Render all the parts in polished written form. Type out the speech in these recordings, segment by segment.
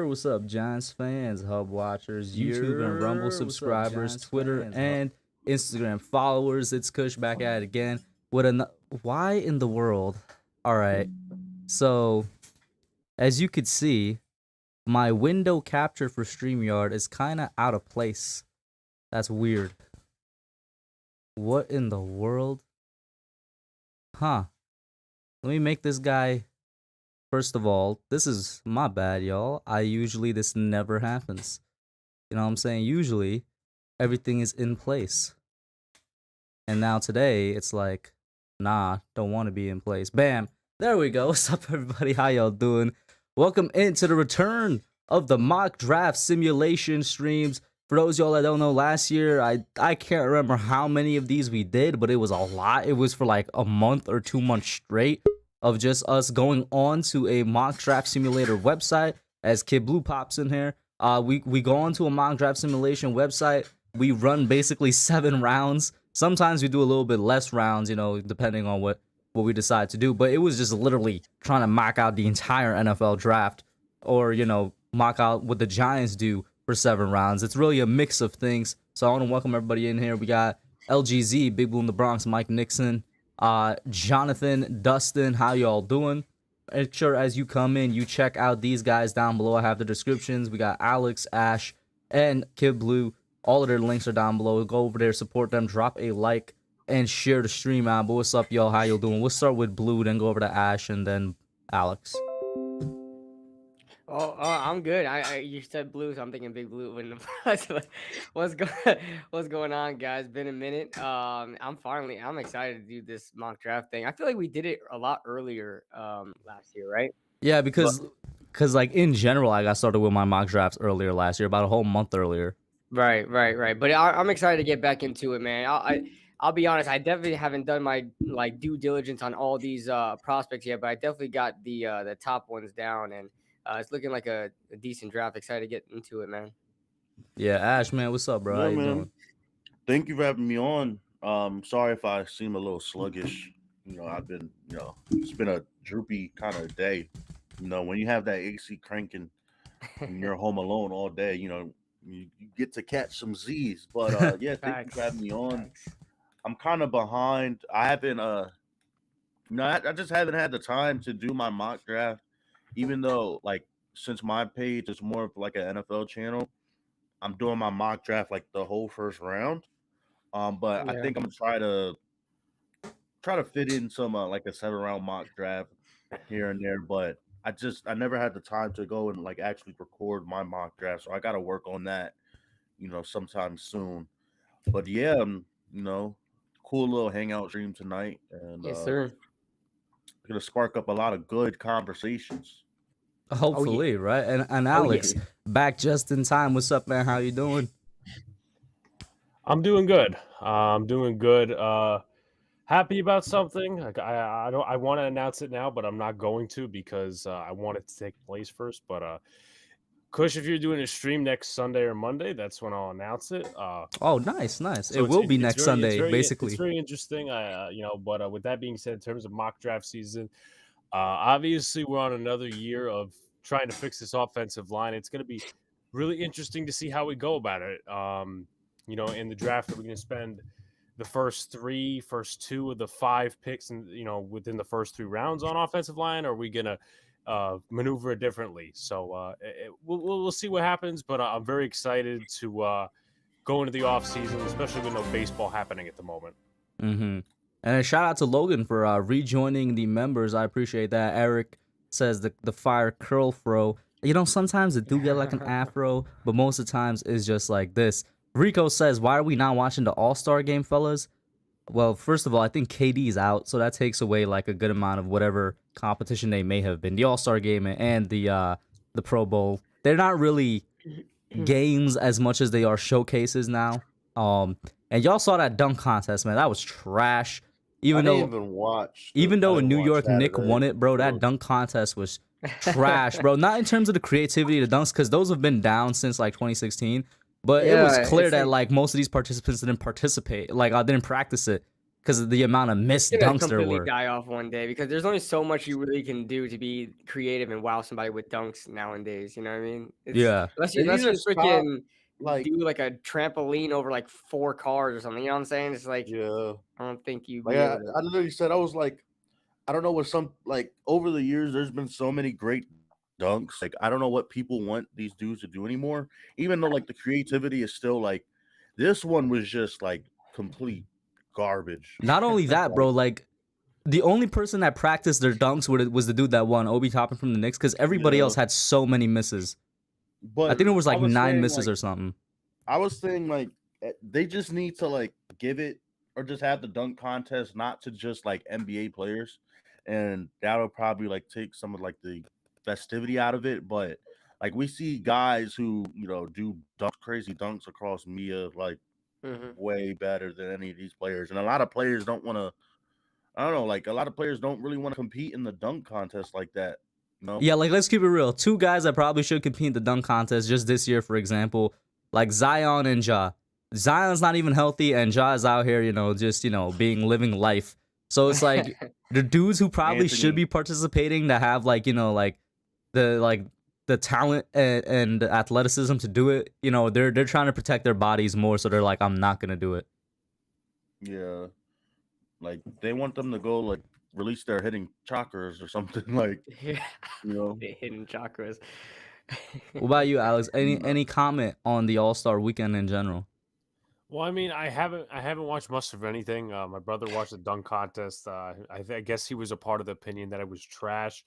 What's up, Giants fans, Hub watchers, YouTube and Rumble subscribers, Twitter and Instagram followers? It's Kush back at it again. Why in the world? All right, so as you could see, my window capture for StreamYard is kind of out of place. That's weird. What in the world? Huh. Let me make this guy. First of all, this is my bad, y'all. This never happens. You know what I'm saying? Usually, everything is in place. And now today, it's like, nah, don't want to be in place. Bam. There we go. What's up, everybody? How y'all doing? Welcome into the return of the mock draft simulation streams. For those y'all that don't know, last year, I can't remember how many of these we did, but it was a lot. It was for like a month or 2 months straight of just us going on to a mock draft simulator website. As Kid Blue pops in here, we go on to a mock draft simulation website. We run basically 7 rounds. Sometimes we do a little bit less rounds, depending on what we decide to do. But it was just literally trying to mock out the entire NFL draft, or mock out what the Giants do for 7 rounds. It's really a mix of things. So I want to welcome everybody in here. We got LGZ, Big Blue in the Bronx, Mike Nixon, Jonathan, Dustin. How y'all doing? Make sure as you come in, you check out these guys down below. I have the descriptions. We got Alex, Ash, and Kid Blue. All of their links are down below. Go over there, support them, drop a like, and share the stream out. But what's up, y'all? How y'all doing? We'll start with Blue, then go over to Ash, and then Alex. Oh, I'm good. You said Blue, so I'm thinking Big Blue. What's going on, guys? Been a minute. I'm excited to do this mock draft thing. I feel like we did it a lot earlier last year, right? Yeah, because like in general, I got started with my mock drafts earlier last year, about a whole month earlier. Right. But I'm excited to get back into it, man. I'll be honest. I definitely haven't done my due diligence on all these prospects yet, but I definitely got the top ones down, and it's looking like a decent draft. Excited to get into it, man. Yeah, Ash, man, what's up, bro? How you doing? Thank you for having me on. Sorry if I seem a little sluggish. I've been, it's been a droopy kind of day. When you have that AC cranking and you're home alone all day, you get to catch some Z's. But yeah, thank you for having me on. I'm kind of behind. I haven't, I just haven't had the time to do my mock draft, even though since my page is more of like an NFL channel, I'm doing my mock draft like the whole first round. But I think I'm gonna try to fit in some like a 7-round mock draft here and there. But I never had the time to go and actually record my mock draft, so I got to work on that, sometime soon. But yeah, cool little hangout stream tonight, and yes, sir. Gonna spark up a lot of good conversations. Hopefully, right? And Alex, back just in time. What's up, man? How you doing? I'm doing good. Happy about something. I want to announce it now, but I'm not going to because I want it to take place first. But Kush, if you're doing a stream next Sunday or Monday, that's when I'll announce it. Oh, nice. So it will be next Sunday, basically. It's very interesting. But with that being said, in terms of mock draft season, obviously we're on another year of trying to fix this offensive line. It's going to be really interesting to see how we go about it. In the draft, are we going to spend the first 2 of the 5 picks, and within the first 3 rounds on offensive line? Or are we going to maneuver it differently? So we'll see what happens. But I'm very excited to go into the off season, especially with no baseball happening at the moment. Mm-hmm. And a shout out to Logan for rejoining the members. I appreciate that. Eric says the fire curl fro. Sometimes it do get like an afro, but most of the times it's just like this. Rico says, why are we not watching the All-Star game, fellas? Well, first of all, I think KD's out, so that takes away like a good amount of whatever competition they may have been. The All-Star game and the Pro Bowl, they're not really games as much as they are showcases now. And y'all saw that dunk contest, man. That was trash. Even though a New York Knick won it, bro, that dunk contest was trash, bro. Not in terms of the creativity of the dunks, because those have been down since like 2016. But it was clear that like most of these participants didn't participate, didn't practice it, because of the amount of missed It's gonna dunks there completely were. die off one day because there's only so much you really can do to be creative and wow somebody with dunks nowadays. You know what I mean? It's Yeah. They need unless to you stop. freaking Like, do like a trampoline over like 4 cars or something. You know what I'm saying? It's like yeah, I don't think you'd like be able to. I literally said, I was like, I don't know what some like over the years. There's been so many great dunks. Like, I don't know what people want these dudes to do anymore. Even though like the creativity is still like, this one was just like complete garbage. Not only that, bro, like the only person that practiced their dunks was the dude that won, Obi Toppin from the Knicks, because everybody Yeah, else had so many misses. I but think it was I like was 9 saying misses like or something. I was saying like they just need to like give it or just have the dunk contest not to just like NBA players, and that'll probably like take some of like the festivity out of it. But like we see guys who do crazy dunks across media like Mhm. way better than any of these players, and a lot of players don't want to. I don't know, like a lot of players don't really want to compete in the dunk contest like that. Yeah, like let's keep it real. 2 guys that probably should compete in the dunk contest just this year, for example, like Zion and Ja. Zion's not even healthy, and Ja is out here, just being living life. So it's like the dudes who probably should Anthony, be participating that have like the talent and the athleticism to do it. They're trying to protect their bodies more, so they're like, I'm not gonna do it. yeah, like they want them to go like release their hidden chakras or something like Yeah. you know. The hidden chakras. What about you, Alex? Any No. any comment on the All-Star weekend in general? Well, I mean, I haven't watched much of anything. My brother watched the dunk contest. I guess he was a part of the opinion that it was trash.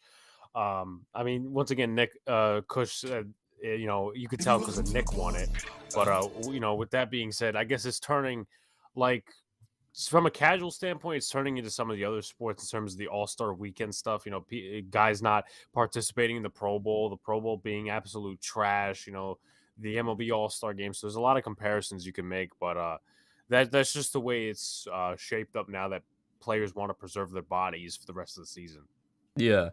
I mean, once again, Nick Kush said, you could tell because Nick won it. But with that being said, I guess it's turning like from a casual standpoint, it's turning into some of the other sports in terms of the All Star Weekend stuff. Guys not participating in the Pro Bowl, the Pro Bowl being absolute trash. The MLB All Star Game. So there's a lot of comparisons you can make, but that's just the way it's shaped up now that players want to preserve their bodies for the rest of the season. Yeah.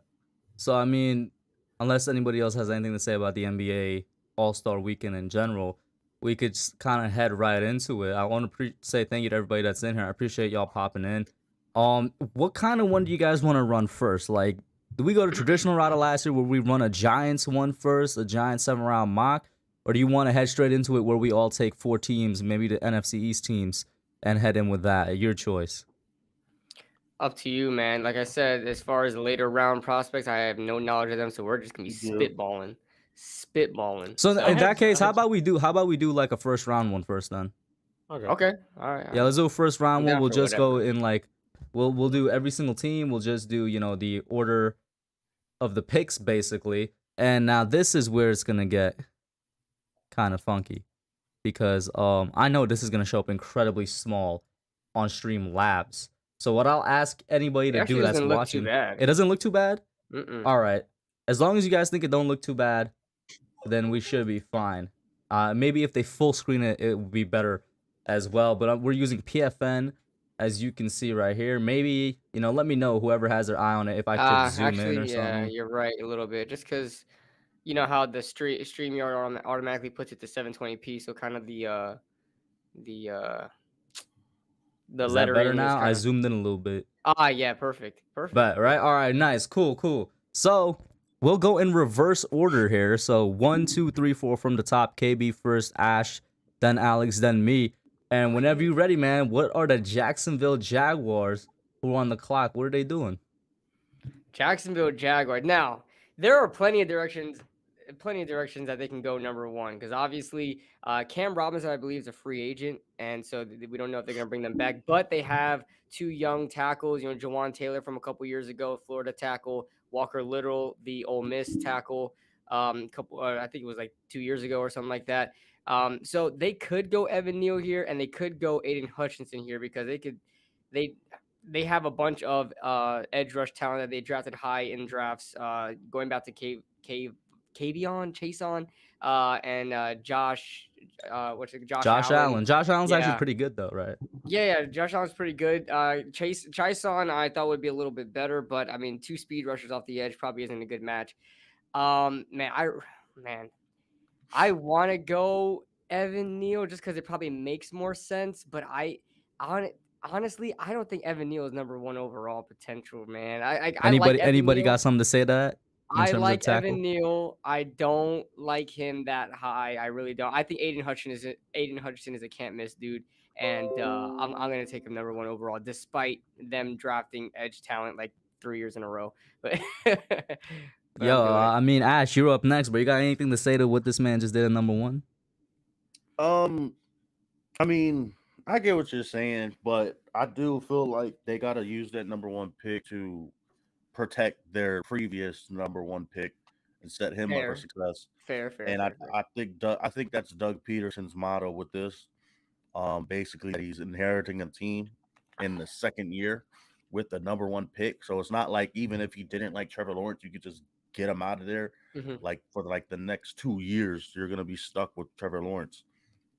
So I mean, unless anybody else has anything to say about the NBA All-Star Weekend in general, we could kind of head right into it. I want to say thank you to everybody that's in here. I appreciate y'all popping in. What kind of one do you guys want to run first? Like, do we go to traditional route of last year where we run a Giants one first, a Giants 7-round mock, or do you want to head straight into it where we all take 4 teams, maybe the NFC East teams, and head in with that? Your choice. Up to you, man. Like I said, as far as the later round prospects, I have no knowledge of them, so we're just gonna be Yeah. spitballing. So I in that had- case, I how had- about we do like a first round one first then? Okay. Okay, all right. Yeah, let's do a first round I'm one. down We'll for just go whatever. in like we'll do every single team. We'll just do, the order of the picks basically. And now this is where it's gonna get kind of funky because I know this is gonna show up incredibly small on Stream Labs. So what I'll ask anybody It to do actually that's doesn't look too watching, bad. it doesn't look too bad. Mm-mm. All right, as long as you guys think it don't look too bad, then we should be fine. Maybe if they full screen it, it would be better as well. But we're using PFN, as you can see right here. Maybe, let me know, whoever has their eye on it, if I could zoom in or Actually, yeah, something. you're right a little bit. Just because you know how the StreamYard automatically puts it to 720p, so kind of the uh the Is that better lettering is now? I kind of zoomed in a little bit. yeah, perfect. But, right? All right, nice. Cool. So, we'll go in reverse order here. So, 1, 2, 3, 4 from the top. KB first, Ash, then Alex, then me. And whenever you're ready, man, what are the Jacksonville Jaguars who are on the clock? What are they doing? Jacksonville Jaguars. Now, there are plenty of directions that they can go number one because obviously Cam Robinson, I believe, is a free agent, and so we don't know if they're going to bring them back. But they have 2 young tackles. Jawan Taylor from a couple years ago, Florida tackle. Walker Little, the Ole Miss tackle. I think it was like 2 years ago or something like that. So they could go Evan Neal here, and they could go Aiden Hutchinson here because they have a bunch of edge rush talent that they drafted high in drafts, going back to Kavion, Chason, and Josh. Josh Allen. Josh Allen's actually Yeah. pretty good, though, right? Yeah. Josh Allen's pretty good. Chason, I thought would be a little bit better, but I mean, 2 speed rushers off the edge probably isn't a good match. Man, I want to go Evan Neal just because it probably makes more sense, but I honestly, I don't think Evan Neal is number one overall potential, man. I like Anybody Evan anybody got Neal. something to say to that in I terms of like tackle? Evan Neal. I don't like him that high. I really don't. I think Aiden Hutchinson is a can't miss dude, and I'm gonna take him number one overall, despite them drafting edge talent like 3 years in a row. But but I'm Yo, doing it. I mean, Ash, you're up next, but you got anything to say to what this man just did at number one? I mean, I get what you're saying, but I do feel like they got to use that number one pick to protect their previous number one pick and set him up for Fair, success. fair, fair, And fair, fair. I think that's Doug Peterson's motto with this. Basically, that he's inheriting a team in the second year with the number one pick. So it's not like even if you didn't like Trevor Lawrence, you could just get him out of there. Mhm, Like for like the next 2 years, you're gonna be stuck with Trevor Lawrence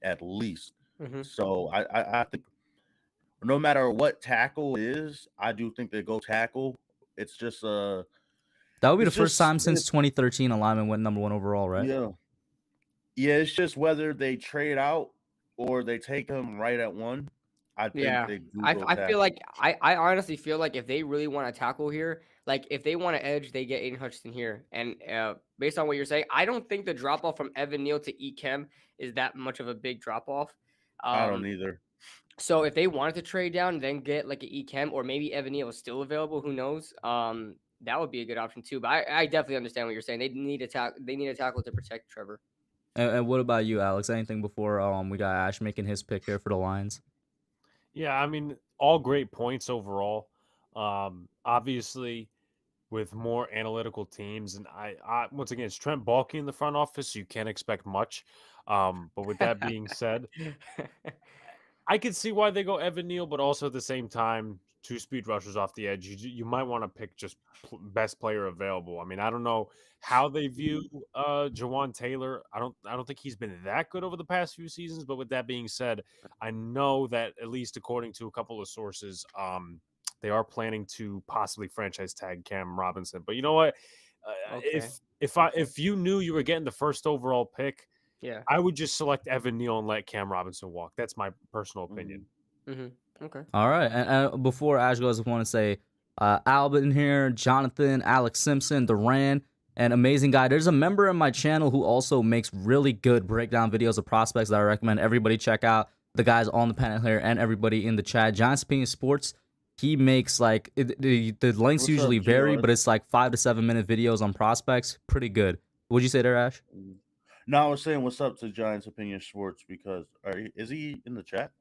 at least. mhm. So I think no matter what tackle is, I do think they go tackle. It's just That would be the it's first just time since 2013 a lineman went number one overall, right? yeah. Yeah, it's just whether they trade out or they take him right at one. I think Yeah, they do go I feel tackle. like I honestly feel like if they really want to tackle here, like if they want to edge, they get Aiden Hutchinson here. And based on what you're saying, I don't think the drop off from Evan Neal to Ekem is that much of a big drop off. I don't Um, either. so if they wanted to trade down and then get like an Ekem or maybe Evan Neal is still available, who knows? That would be a good option too. But I definitely understand what you're saying. They need a They need a tackle to protect Trevor. And what about you, Alex? Anything before we got Ash making his pick here for the Lions? Yeah, I mean, all great points overall. Obviously, with more analytical teams, and I once again, it's Trent Baalke in the front office, so you can't expect much. But with that being said, I could see why they go Evan Neal, but also at the same time, two speed rushers off the edge. You might want to pick just best player available. I mean, I don't know how they view Jawan Taylor. I don't think he's been that good over the past few seasons. But with that being said, I know that at least according to a couple of sources, they are planning to possibly franchise tag Cam Robinson. But you know what? Okay. If you knew you were getting the first overall pick, Yeah. I would just select Evan Neal and let Cam Robinson walk. That's my personal opinion. Okay. All right. And before Ash goes, I want to say Albin here, Jonathan, Alex Simpson, Duran, and amazing guy. There's a member in my channel who also makes really good breakdown videos of prospects that I recommend everybody check out. The guys on the panel here and everybody in the chat. Giants Opinion Sports. He makes like the lengths What's usually up, vary, GR? but it's like 5 to 7 minute videos on prospects. Pretty good. What'd you say there, Ash? No, I was saying what's up to Giants Opinion Sports because is he in the chat?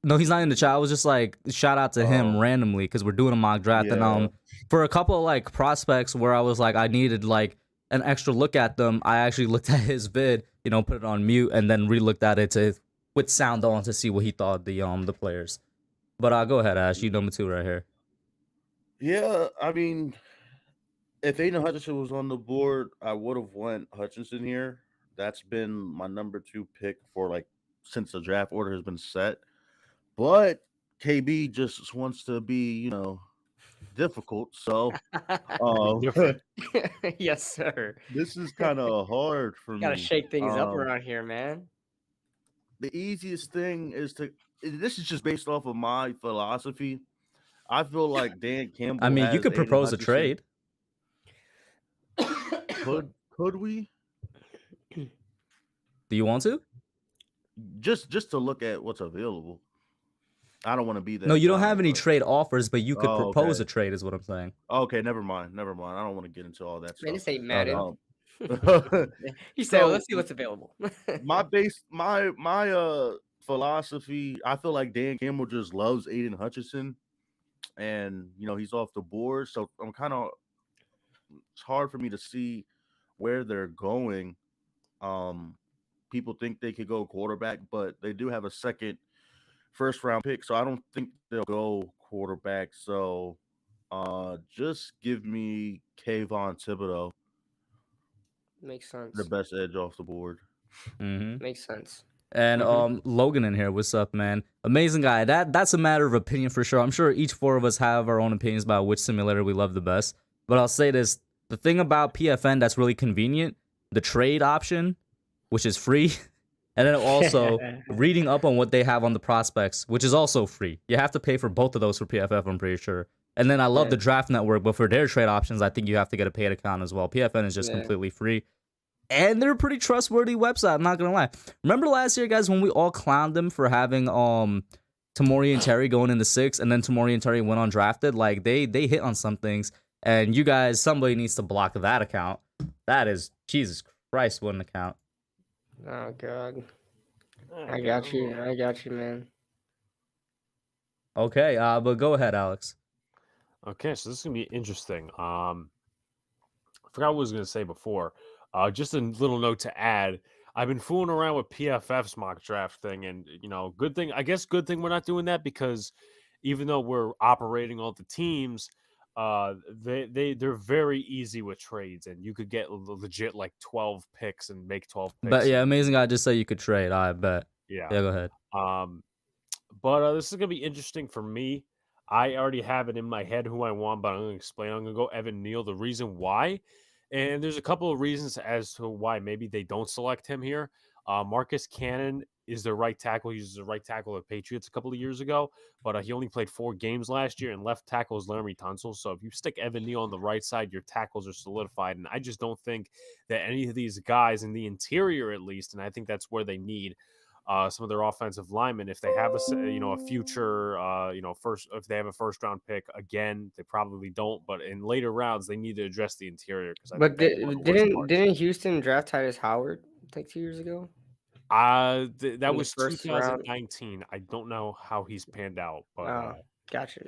No, he's not in the chat. I was just like, shout out to him randomly because we're doing a mock draft. Yeah. And for a couple of like prospects where I was like, I needed like an extra look at them, I actually looked at his vid, put it on mute, and then re-looked at it with sound on to see what he thought the players. But go ahead, Ash. You number 2 right here. Yeah, I mean, if Aiden Hutchinson was on the board, I would have went Hutchinson here. That's been my number 2 pick for like since the draft order has been set. But KB just wants to be, difficult. So Different. Yes, sir. this is kind of hard for Gotta me. shake things up around here, man. The easiest thing is this is just based off of my philosophy. I feel like Dan Campbell. I mean, you has could Aiden propose a Hutchinson. trade. Could we? Do you want to? Just to look at what's available. I don't want to be that. No, you don't guy, have any but- trade offers, but you could Oh, propose okay. a trade, is what I'm saying. Okay, never mind. I don't want to get into all that Man, stuff. this ain't Madden. Um, He said, so- "Let's see what's available." my philosophy, I feel like Dan Campbell just loves Aiden Hutchinson, and he's off the board, so it's hard for me to see where they're going. People think they could go quarterback, but they do have a second first round pick, so I don't think they'll go quarterback. So just give me Kayvon Thibodeau, Makes sense. the best edge off the board. Mm-hmm. Makes sense. And Mhm. Logan in here, what's up, man? Amazing guy. That's a matter of opinion for sure. I'm sure each 4 of us have our own opinions about which simulator we love the best. But I'll say this: the thing about PFN that's really convenient, the trade option, which is free, And then also reading up on what they have on the prospects, which is also free. You have to pay for both of those for PFF, I'm pretty sure. And then I love Yeah. the Draft Network, but for their trade options, I think you have to get a paid account as well. PFN is just Yeah. completely free. And they're a pretty trustworthy website, I'm not gonna lie. Remember last year, guys, when we all clowned them for having Tamori and Terry going in the 6th, and then Tamori and Terry went undrafted? Like they hit on some things, and you guys, somebody needs to block that account. That is, Jesus Christ, what an account. Oh God. Yeah, I got you. I got you, man. Okay, but go ahead, Alex. Okay, so this is gonna be interesting. I forgot what I was gonna say before. Just a little note to add. I've been fooling around with PFF's mock draft thing, and good thing. I guess good thing we're not doing that because even though we're operating all the teams, they're very easy with trades, and you could get legit like 12 picks and make 12 picks. But yeah, amazing guy just said you could trade. I bet. Yeah. Yeah, go ahead. But this is gonna be interesting for me. I already have it in my head who I want, but I'm gonna explain. I'm gonna go Evan Neal. The reason why, and there's a couple of reasons as to why maybe they don't select him here. Marcus Cannon is the right tackle. He was the right tackle of the Patriots a couple of years ago, but he only played 4 games last year, and left tackle is Laramie Tunsil. So if you stick Evan Neal on the right side, your tackles are solidified. And I just don't think that any of these guys in the interior, at least, and I think that's where they need some of their offensive linemen. If they have a future, first, if they have a first round pick again, they probably don't. But in later rounds, they need to address the interior because I But think that's one of the worst parts. didn't Houston draft Titus Howard like 2 years ago? That In the was first round? 2019. I don't know how he's panned out, but Oh, gotcha.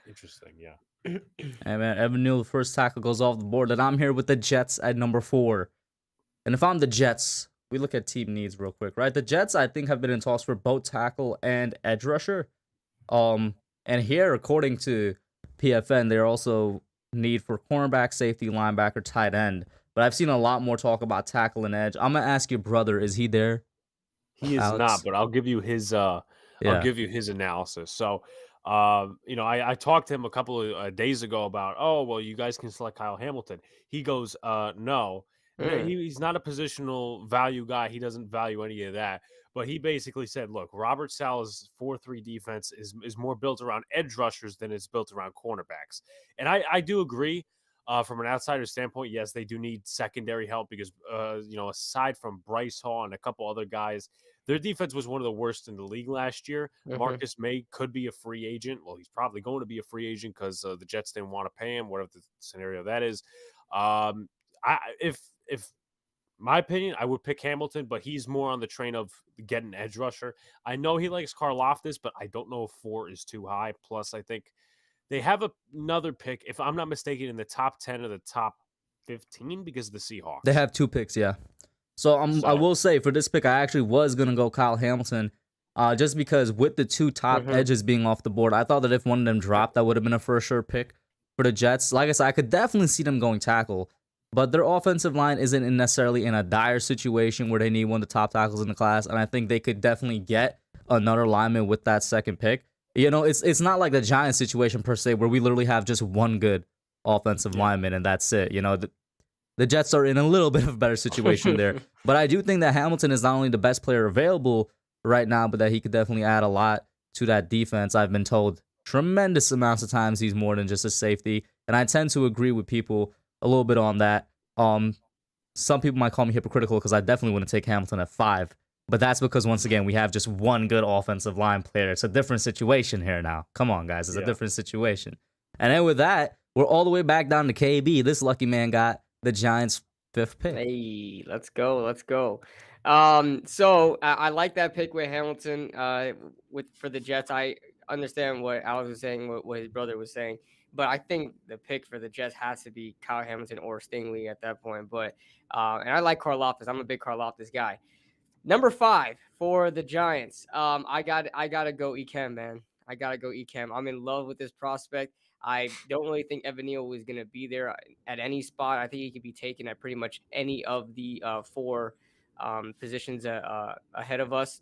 interesting. Yeah. Hey man, Evan Neal, the first tackle goes off the board, and I'm here with the Jets at number 4. And if I'm the Jets, we look at team needs real quick, right? The Jets, I think, have been in talks for both tackle and edge rusher. And here, according to PFN, they're also need for cornerback, safety, linebacker, tight end. But I've seen a lot more talk about tackle and edge. I'm gonna ask your brother, is he there? He is Alex? not, but I'll give you his analysis. So I talked to him a couple of days ago about, oh, well, you guys can select Kyle Hamilton. He goes, no. He's not a positional value guy. He doesn't value any of that. But he basically said, look, Robert Saleh's 4-3 defense is more built around edge rushers than it's built around cornerbacks. And I do agree. From an outsider standpoint, yes, they do need secondary help because, aside from Bryce Hall and a couple other guys, their defense was one of the worst in the league last year. Marcus May could be a free agent. Well, he's probably going to be a free agent because the Jets didn't want to pay him, whatever the scenario that is. If my opinion, I would pick Hamilton, but he's more on the train of getting edge rusher. I know he likes Karlaftis, but I don't know if 4 is too high. Plus, I think they have another pick, if I'm not mistaken, in the top 10 or the top 15 because of the Seahawks. They have 2 picks, yeah. So I will say, for this pick, I actually was going to go Kyle Hamilton just because with the 2 top edges being off the board, I thought that if one of them dropped, that would have been a for sure pick for the Jets. Like I said, I could definitely see them going tackle, but their offensive line isn't necessarily in a dire situation where they need one of the top tackles in the class, and I think they could definitely get another lineman with that second pick. It's not like the Giants situation per se where we literally have just one good offensive lineman and that's it. The Jets are in a little bit of a better situation there. But I do think that Hamilton is not only the best player available right now, but that he could definitely add a lot to that defense. I've been told tremendous amounts of times he's more than just a safety. And I tend to agree with people a little bit on that. Some people might call me hypocritical because I definitely wouldn't take Hamilton at 5. But that's because, once again, we have just one good offensive line player. It's a different situation here now. Come on, guys. It's a different situation. And then with that, we're all the way back down to KB. This lucky man got the Giants' 5th pick. Hey, let's go. So I like that pick with Hamilton for the Jets. I understand what Alex was saying, what his brother was saying, but I think the pick for the Jets has to be Kyle Hamilton or Stingley at that point. But and I like Karlaftis. I'm a big Karlaftis guy. Number 5 for the Giants. I gotta go Ekem, man. I gotta go Ekem. I'm in love with this prospect. I don't really think Evan Neal was going to be there at any spot. I think he could be taken at pretty much any of the 4 positions ahead of us.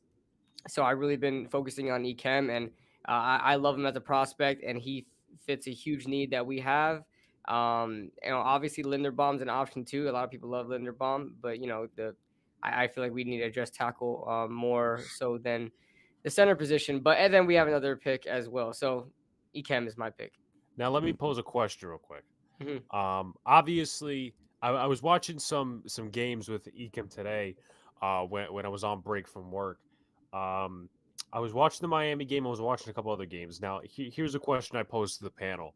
So I've really been focusing on Ekem, and I love him as a prospect, and he fits a huge need that we have. Obviously Linderbaum's an option too. A lot of people love Linderbaum, but I feel like we need to address tackle more so than the center position. But and then we have another pick as well. So Ekem is my pick. Now, let me pose a question real quick. Mhm. Obviously, I was watching some games with Ekem today, when I was on break from work. Um, I was watching the Miami game. I was watching a couple other games. Now, here's a question I posed to the panel: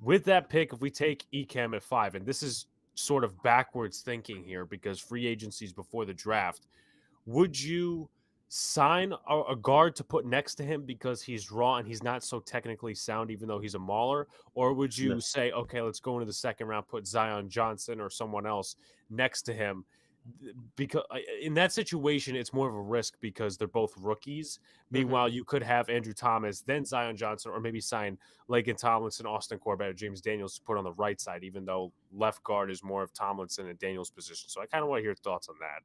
with that pick, if we take Ekem at 5, and this is sort of backwards thinking here because free agency is before the draft, would you sign a guard to put next to him because he's raw and he's not so technically sound, even though he's a mauler? Or would you Yes. say, okay, let's go into the second round, put Zion Johnson or someone else next to him? Because in that situation, it's more of a risk because they're both rookies. Meanwhile, you could have Andrew Thomas, then Zion Johnson, or maybe sign Laken Tomlinson, Austin Corbett, or James Daniels to put on the right side, even though left guard is more of Tomlinson and Daniels' position. So I kind of want to hear your thoughts on that.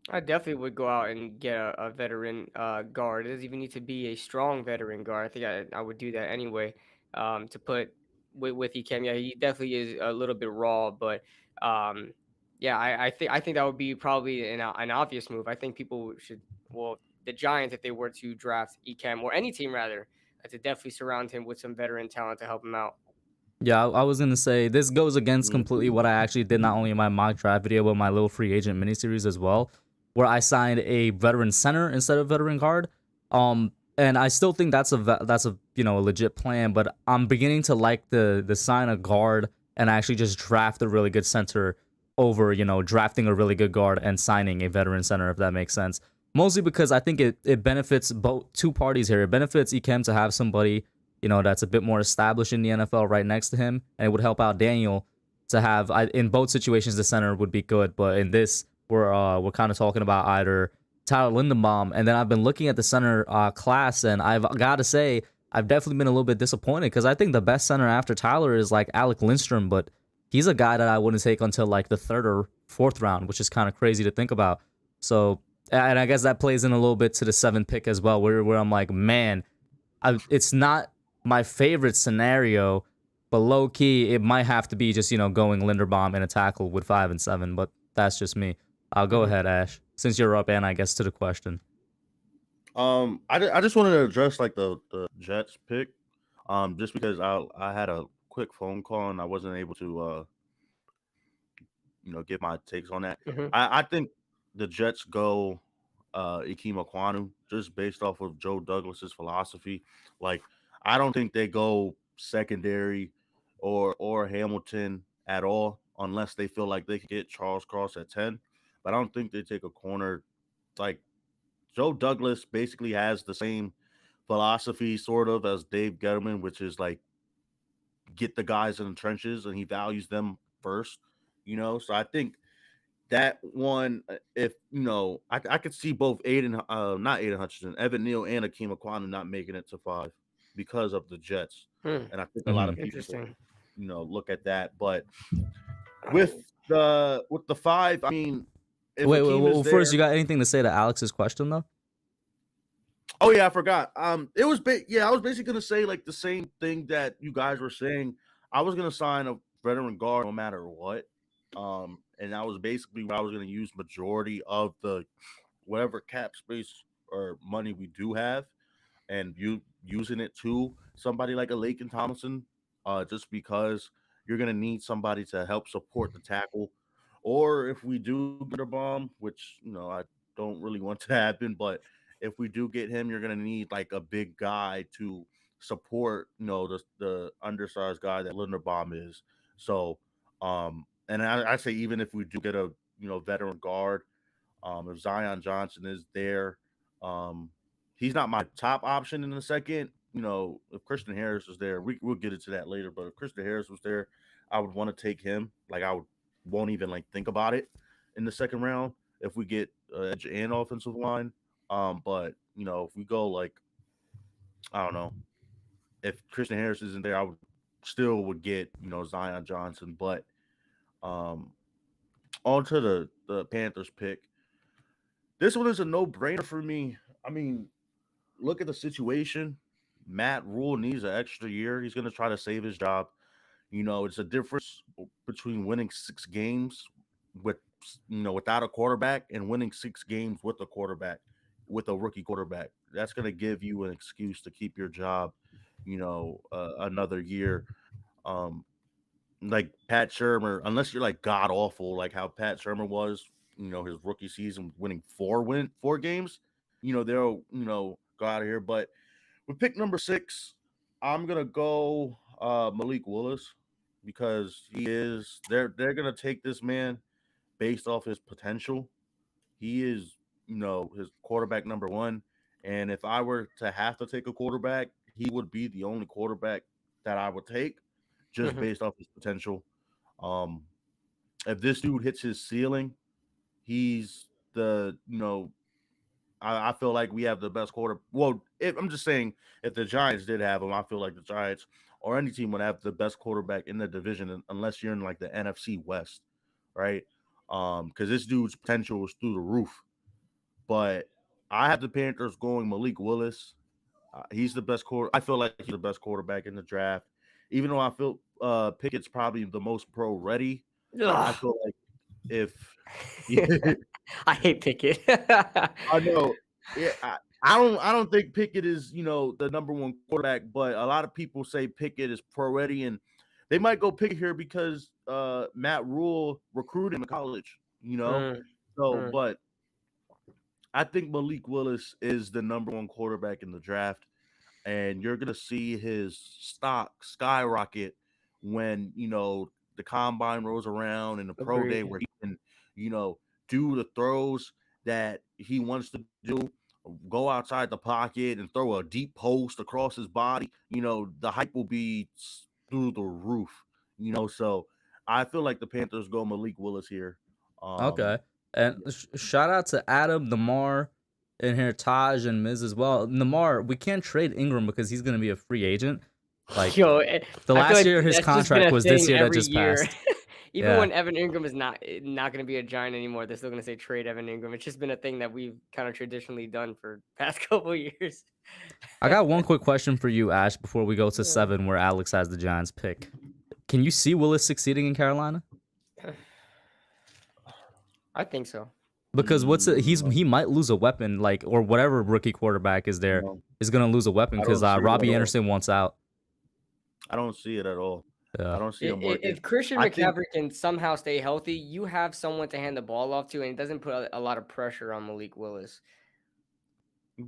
I definitely would go out and get a veteran guard. It doesn't even need to be a strong veteran guard. I think I would do that anyway. To put with Ekem, yeah, he definitely is a little bit raw, but um, yeah, I think that would be probably an obvious move. I think people should, well, the Giants, if they were to draft Ekem or any team rather, to definitely surround him with some veteran talent to help him out. Yeah, I was gonna say this goes against Mm. completely what I actually did not only in my mock draft video but my little free agent miniseries as well, where I signed a veteran center instead of veteran guard. And I still think that's a a legit plan, but I'm beginning to like the sign a guard and actually just draft a really good center over drafting a really good guard and signing a veteran center, if that makes sense. Mostly because I think it benefits both two parties here. It benefits Ikem to have somebody that's a bit more established in the NFL right next to him, and it would help out Daniel to have. In both situations, the center would be good, but in this, we're kind of talking about either Tyler Lindenbaum, and then I've been looking at the center class, and I've got to say I've definitely been a little bit disappointed because I think the best center after Tyler is like Alec Lindstrom, but he's a guy that I wouldn't take until like the third or fourth round, which is kind of crazy to think about. So, and I guess that plays in a little bit to the seventh pick as well, where I'm like, man, it's not my favorite scenario, but low key, it might have to be just, going Linderbaum in a tackle with 5 and 7, but that's just me. I'll go ahead, Ash, since you're up, and I guess to the question. I just wanted to address like the Jets pick, just because I had a quick phone call and I wasn't able to give my takes on that. Mhm. I think the Jets go Ikem Ekwonu just based off of Joe Douglas's philosophy. Like I don't think they go secondary or Hamilton at all unless they feel like they could get Charles Cross at 10. But I don't think they take a corner. Like Joe Douglas basically has the same philosophy sort of as Dave Gettleman, which is like get the guys in the trenches and he values them first. So I think that one, if I could see both Aiden, not Aiden Hutchinson, Evan Neal, and Akeem Aquanu not making it to 5 because of the Jets, Hmm. and I think a lot Mhm. of people, Interesting. look at that. But with the 5, I mean, if Wait, Akeem is first, there, you got anything to say to Alex's question, though? oh yeah, I forgot. It was I was basically gonna say like the same thing that you guys were saying. I was gonna sign a veteran guard no matter what. And that was basically what I was gonna use majority of the whatever cap space or money we do have, and you using it to somebody like a Laken Thompson, just because you're gonna need somebody to help support the tackle. Or if we do get a bomb, which I don't really want to happen, but if we do get him, you're gonna need like a big guy to support, the undersized guy that Linderbaum is. So, and I say even if we do get a veteran guard, if Zion Johnson is there, um, he's not my top option in the second. If Christian Harris is there, we'll get into that later. But if Christian Harris was there, I would want to take him. Like I won't even like think about it in the second round if we get edge and offensive line. But if we go like I don't know, if Christian Harris isn't there, I would still would get Zion Johnson. But um, on to the Panthers pick. This one is a no brainer for me. I mean, look at the situation. Matt Rule needs an extra year. He's going to try to save his job. It's a difference between winning 6 games with without a quarterback and winning 6 games with a quarterback, with a rookie quarterback. That's going to give you an excuse to keep your job, another year. Um, like Pat Shermer, unless you're like god awful, like how Pat Shermer was, his rookie season, winning 4 games, they'll go out of here. But with pick number 6, I'm gonna go Malik Willis because they're gonna take this man based off his potential. He is, his quarterback number 1. And if I were to have to take a quarterback, he would be the only quarterback that I would take just Mhm. based off his potential. Um, if this dude hits his ceiling, he's I feel like we have the best quarter. Well, I'm just saying, if the Giants did have him, I feel like the Giants or any team would have the best quarterback in the division, unless you're in like the NFC West, right? Because this dude's potential is through the roof. But I have the Panthers going Malik Willis. He's the best quarter. I feel like he's the best quarterback in the draft. Even though I feel Pickett's probably the most pro ready, I Ugh. feel like if I hate Pickett. I know, yeah, I don't think Pickett is the number 1 quarterback, but a lot of people say Pickett is pro ready, and they might go Pickett here because Matt Rule recruited him in college. Mm, So, mm. but I think Malik Willis is the number 1 quarterback in the draft, and you're gonna see his stock skyrocket when the combine rolls around and the pro day Agreed. where he can you know do the throws that he wants to do, go outside the pocket and throw a deep post across his body. The hype will be through the roof. So I feel like the Panthers go Malik Willis here. Okay. And shout out to Adam, Namar, in here, Taj, and Miz as well. Namar, we can't trade Ingram because he's going to be a free agent. Like, Yo, the I feel last like year his that's just been contract a was this thing year that every just year. passed. Even Yeah. when Evan Ingram is not going to be a Giant anymore, they're still going to say trade Evan Ingram. It's just been a thing that we've kind of traditionally done for past couple of years. I got one quick question for you, Ash, before we go to Yeah. 7, where Alex has the Giants pick. Can you see Willis succeeding in Carolina? I think so. Because he might lose a weapon, like, or whatever rookie quarterback is there No, is going to lose a weapon I because don't see it at Robbie all. Anderson wants out. I don't see it at all. Yeah. I don't see him working. If Christian I think McCaffrey can somehow stay healthy, you have someone to hand the ball off to, and it doesn't put a lot of pressure on Malik Willis.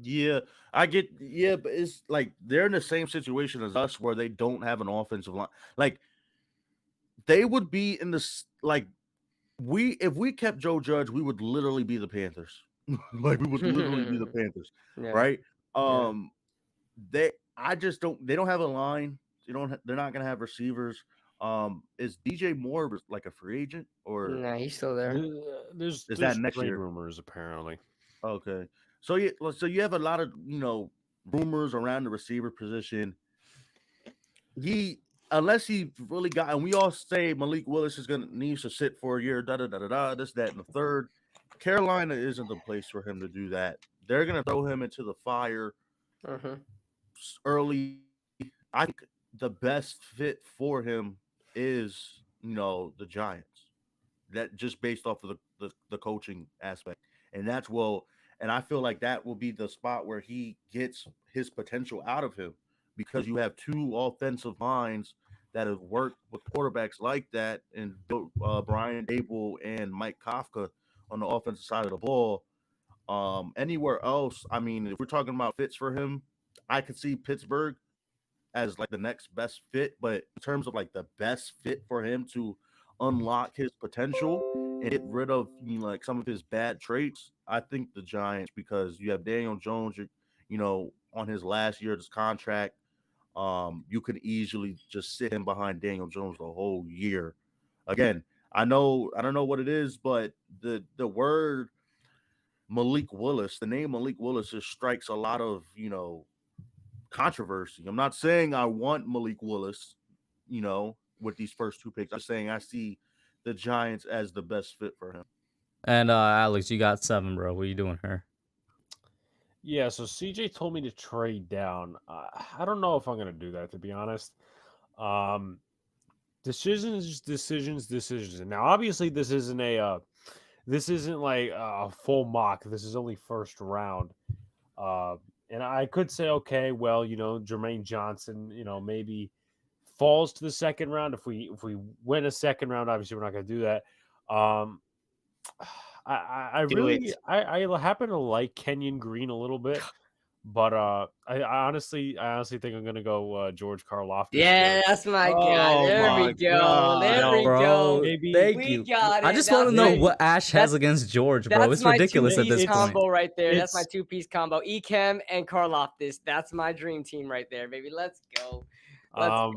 Yeah, but it's like they're in the same situation as us where they don't have an offensive line. Like they would be in this like if we kept Joe Judge, we would literally be the Panthers. Like we would literally be the Panthers, Yeah. right? Yeah. They don't have a line. They're not gonna have receivers. Is DJ Moore like a free agent or Nah, he's still there. There's that next trade year? rumors apparently. Okay. So you have a lot of rumors around the receiver position. Unless he really got, and we all say Malik Willis needs to sit for a year, this, that, and the third. Carolina isn't the place for him to do that. They're gonna throw him into the fire early. I think the best fit for him is the Giants. That just based off of the coaching aspect, and and I feel like that will be the spot where he gets his potential out of him because you have 2 offensive minds that have worked with quarterbacks like that, and Brian Dable and Mike Kafka on the offensive side of the ball. Anywhere else, I mean, if we're talking about fits for him, I could see Pittsburgh as like the next best fit, but in terms of like the best fit for him to unlock his potential and get rid of like some of his bad traits, I think the Giants, because you have Daniel Jones, on his last year of his contract. You could easily just sit him behind Daniel Jones the whole year. Again, I don't know what it is, but the word Malik Willis, the name Malik Willis just strikes a lot of, controversy. I'm not saying I want Malik Willis, with these first 2 picks. I'm saying I see the Giants as the best fit for him. And Alex, you got 7, bro. What are you doing here? Yeah, so CJ told me to trade down. I don't know if I'm going to do that, to be honest. Decisions. And now, obviously, this isn't a this isn't like a full mock. This is only first round. And I could say, okay, well, Jermaine Johnson, maybe falls to the second round. If we win a second round, obviously we're not going to do that. Um, I Do really it. I happen to like Kenyon Green a little bit, but I honestly think I'm gonna go George Karlaftis Yeah, here. that's my guy. Oh There we my go. God. There we Bro, go. maybe thank We you. got I it. just want to That's know my- what Ash has against George, bro. That's It's my ridiculous at two-piece this combo point. right there. That's my It's- two-piece combo. Ekem and Karlaftis. That's my dream team right there, baby. Let's go. Let's go.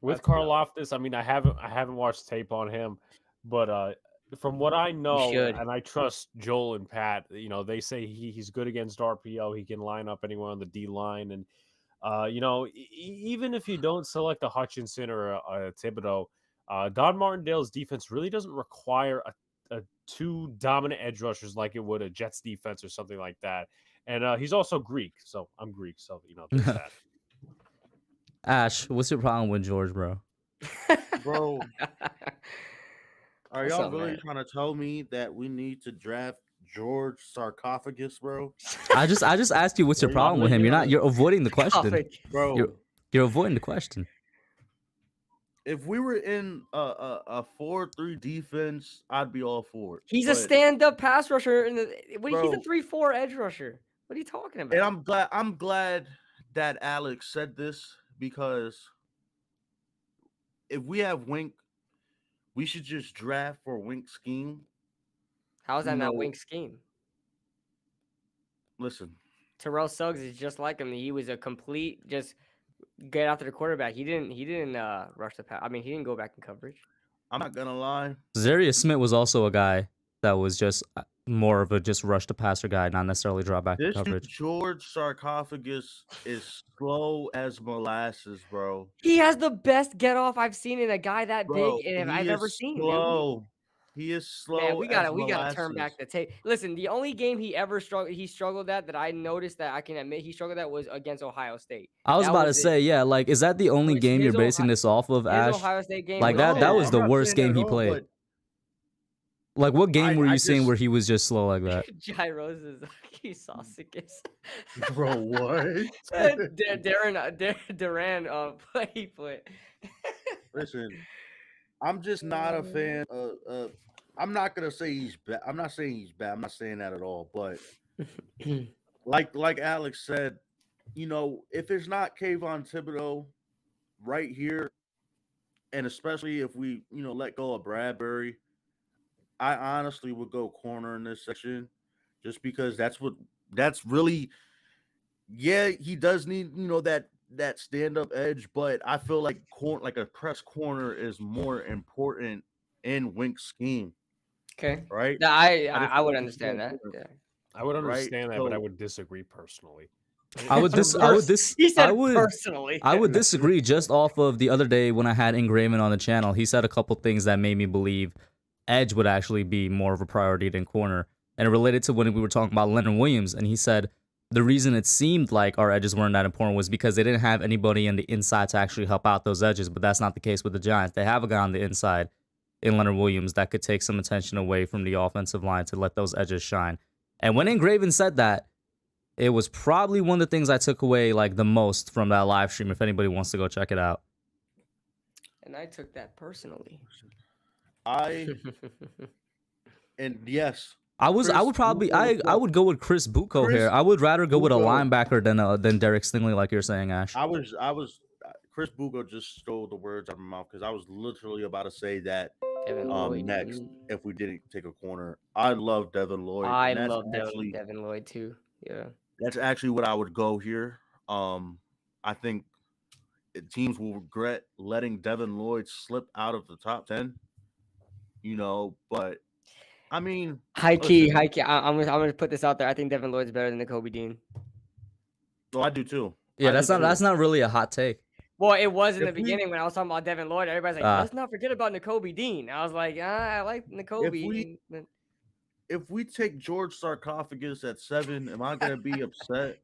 With Let's go. Karlaftis, I mean, I haven't watched tape on him, but from what I know, should. and I trust Joel and Pat, they say he's good against RPO. He can line up anywhere on the D line, and even if you don't select a Hutchinson or a Thibodeau, Don Martindale's defense really doesn't require a two dominant edge rushers like it would a Jets defense or something like that. And he's also Greek, so I'm Greek, so there's that. Ash, what's your problem with George, bro? Bro, are What's y'all up, really man? trying to tell me that we need to draft George Sarcophagus, bro? I just asked you what's your Bro, problem with him. You're avoiding the question. Topic. Bro, You're avoiding the question. if we were in a 4-3 defense, I'd be all for it. He's a But- stand-up pass rusher. He's a Bro. 3-4 edge rusher. What are you talking about? And I'm glad that Alex said this, because if we have Wink, we should just draft for Wink scheme. How is that not No. wing scheme? Listen, Terrell Suggs is just like him. He was a complete just get after the quarterback. He didn't rush the pass. I mean, he didn't go back in coverage. I'm not gonna lie. Zarius Smith was also a guy that was just more of a just rush to passer guy, not necessarily draw back in This dude, coverage. George Sarcophagus is slow as molasses, bro. He has the best get off I've seen in a guy that Bro, big and he I've ever is seen. dude. slow. He is slow. Man, we gotta as turn back molasses. the tape. Listen, the only game he struggled at that I noticed that I can admit he struggled at was against Ohio State. I was That about to was it. say, yeah, like, is that the only His- game you're his basing this off of, His Ash? Ohio State game Like, was that was I'm the not worst saying game that he at all, played. Like, what game were I you seeing just- where he was just slow like that? Gyros is he sausages. but- Bro, what? Duran he put. Listen, I'm just not a fan of. I'm not gonna say he's bad. I'm not saying he's bad. I'm not saying that at all. But like Alex said, if it's not Kayvon Thibodeau right here, and especially if we let go of Bradbury, I honestly would go corner in this section, just because that's really. Yeah, he does need that stand up edge, but I feel like a press corner is more important in Wink's scheme, Okay. right? Yeah, I just I feel would like it's understand more that. important. Yeah. I would Right, understand that, but I so- would disagree personally. I would He said I would personally. I would disagree just off of the other day when I had Ingraven on the channel. He said a couple things that made me believe edge would actually be more of a priority than corner. And it related to when we were talking about Leonard Williams, and he said the reason it seemed like our edges weren't that important was because they didn't have anybody on the inside to actually help out those edges, but that's not the case with the Giants. They have a guy on the inside in Leonard Williams that could take some attention away from the offensive line to let those edges shine. And when Ingraven said that, it was probably one of the things I took away like the most from that live stream. If anybody wants to go check it out, And I took that personally. And yes, I Chris would probably Bucco I would go with Chris Bucco Chris here. I would rather go with a Bucco. linebacker than Derek Stingley, like you're saying, Ash. I was Chris Bucco just stole the words out of my mouth, because I was literally about to say that Devin Lloyd. next if we didn't take a corner. I love Devin Lloyd. I and that's love actually Devin Lloyd too. Yeah. that's actually what I would go here. I think teams will regret letting Devin Lloyd slip out of the top 10. But I mean, High key. listen, I'm gonna put this out there. I think Devin Lloyd's better than Kobe Dean. I do too. Yeah, I do that's too. not really a hot take. Well, it was in the If we- beginning when I was talking about Devin Lloyd. Everybody's like, Ah. let's not forget about N'Kobe Dean. I was like, I like N'Kobe. we- but- If we take George Sarcophagus at 7, am I gonna be upset?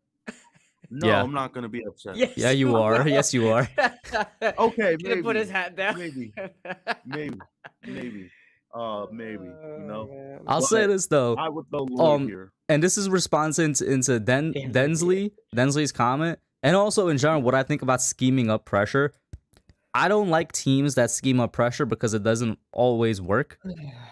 No, Yeah. I'm not gonna be upset. Yes, Yeah, you are. Yes, you are. Okay, He's gonna put his maybe. hat down. Maybe. Maybe. Maybe, you know. Man. I'll say But this though. I would throw Lloyd Um, here. and this is response into Densley's comment, and also in general what I think about scheming up pressure. I don't like teams that scheme up pressure because it doesn't always work.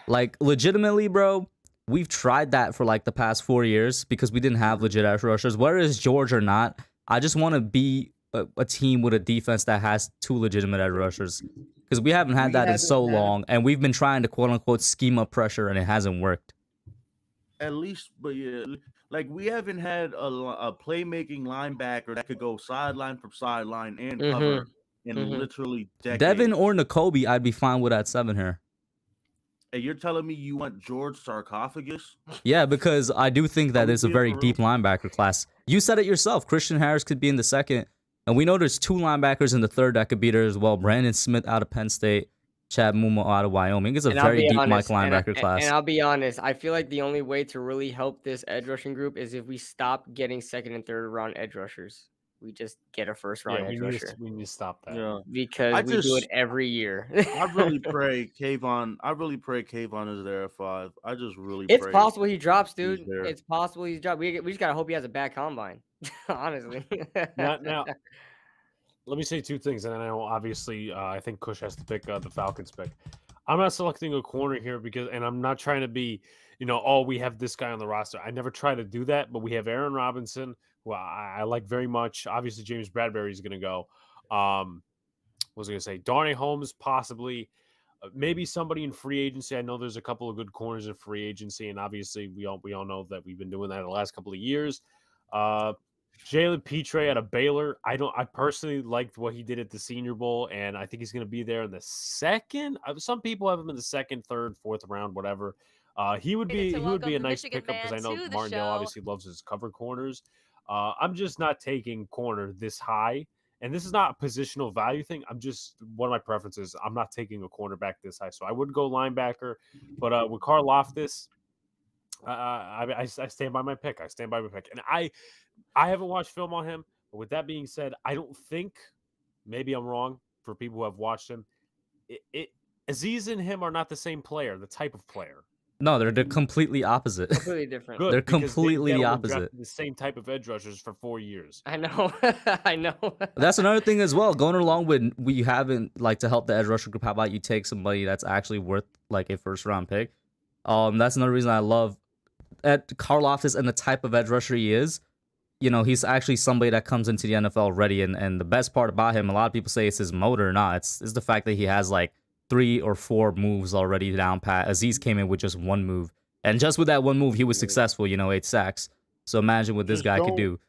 Like legitimately, bro, we've tried that for like the past 4 years because we didn't have legit edge rushers. Whether it's George or not, I just want to be a team with a defense that has two legitimate edge rushers because we haven't had We that in haven't so had long, and we've been trying to quote unquote scheme up pressure, and it hasn't worked. at least, but yeah, like we haven't had a playmaking linebacker that could go sideline from sideline and cover in literally Devin decades. or Nakobe, I'd be fine with at 7 here. And you're telling me you want George Sarcophagus? Yeah, because I do think that we it's a being very for real? deep linebacker class. You said it yourself. Christian Harris could be in the second. And we know there's 2 linebackers in the third that could be there as well. Brandon Smith out of Penn State, Chad Muma out of Wyoming. It's a And I'll very be deep honest, linebacker and class. I'll be honest, I feel like the only way to really help this edge rushing group is if we stop getting second and third round edge rushers. We just get a first round Yeah, edge rusher we need to stop that. Yeah. because I we do it just- every year. I really pray Kayvon. I really pray Kayvon is there at 5. I just really It's pray. possible he drops, he's dude. there. It's possible he's dropped. We just gotta hope he has a bad combine. Honestly. Now, let me say 2 things, and I know obviously I think Kush has to pick the Falcons pick. I'm not selecting a corner here and I'm not trying to be, oh, we have this guy on the roster. I never try to do that, but we have Aaron Robinson, who I like very much. Obviously, James Bradbury is going to go. What was I going to say? Darnay Holmes, possibly. Maybe somebody in free agency. I know there's a couple of good corners in free agency, and obviously we all know that we've been doing that the last couple of years. Jalen Petre out of Baylor. I personally liked what he did at the Senior Bowl, and I think he's going to be there in the second. Some people have him in the second, third, fourth round, whatever. He would be a nice pickup because I know Martindale obviously loves his cover corners. I'm just not taking corner this high, and this is not a positional value thing. I'm just one of my preferences. I'm not taking a cornerback this high, so I would go linebacker. But with Karlaftis, I stand by my pick. And I haven't watched film on him, but with that being said, I don't think, maybe I'm wrong for people who have watched him, Aziz and him are not the same player, the type of player. No, they're completely opposite. Completely different. Good. They're because completely Dave the Gettleman opposite. drafted the same type of edge rushers for 4 years. I know. I know. That's another thing as well. Going along with we haven't like to help the edge rusher group. How about you take somebody that's actually worth like a first round pick? That's another reason I love Karlaftis and the type of edge rusher he is. You know, he's actually somebody that comes into the NFL ready, and the best part about him, a lot of people say it's his motor. Nah, it's the fact that he has like 3 or 4 moves already down pat. Aziz came in with just 1 move, and just with that 1 move, he was successful. 8 sacks. So imagine what this guy could do.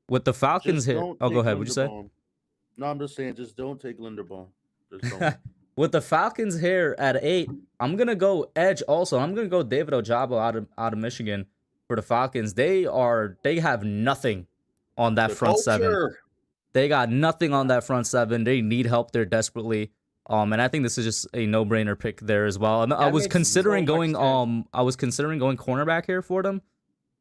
With the Falcons here, go ahead. What'd you say? No, I'm just saying, just don't take Linderbaum. Just don't. With the Falcons here at 8, I'm gonna go edge. Also, I'm gonna go David Ojabo out of Michigan for the Falcons. They have nothing on that front 7. They got nothing on that front 7. They need help there desperately. And I think this is just a no-brainer pick there as well. And I was considering going cornerback here for them.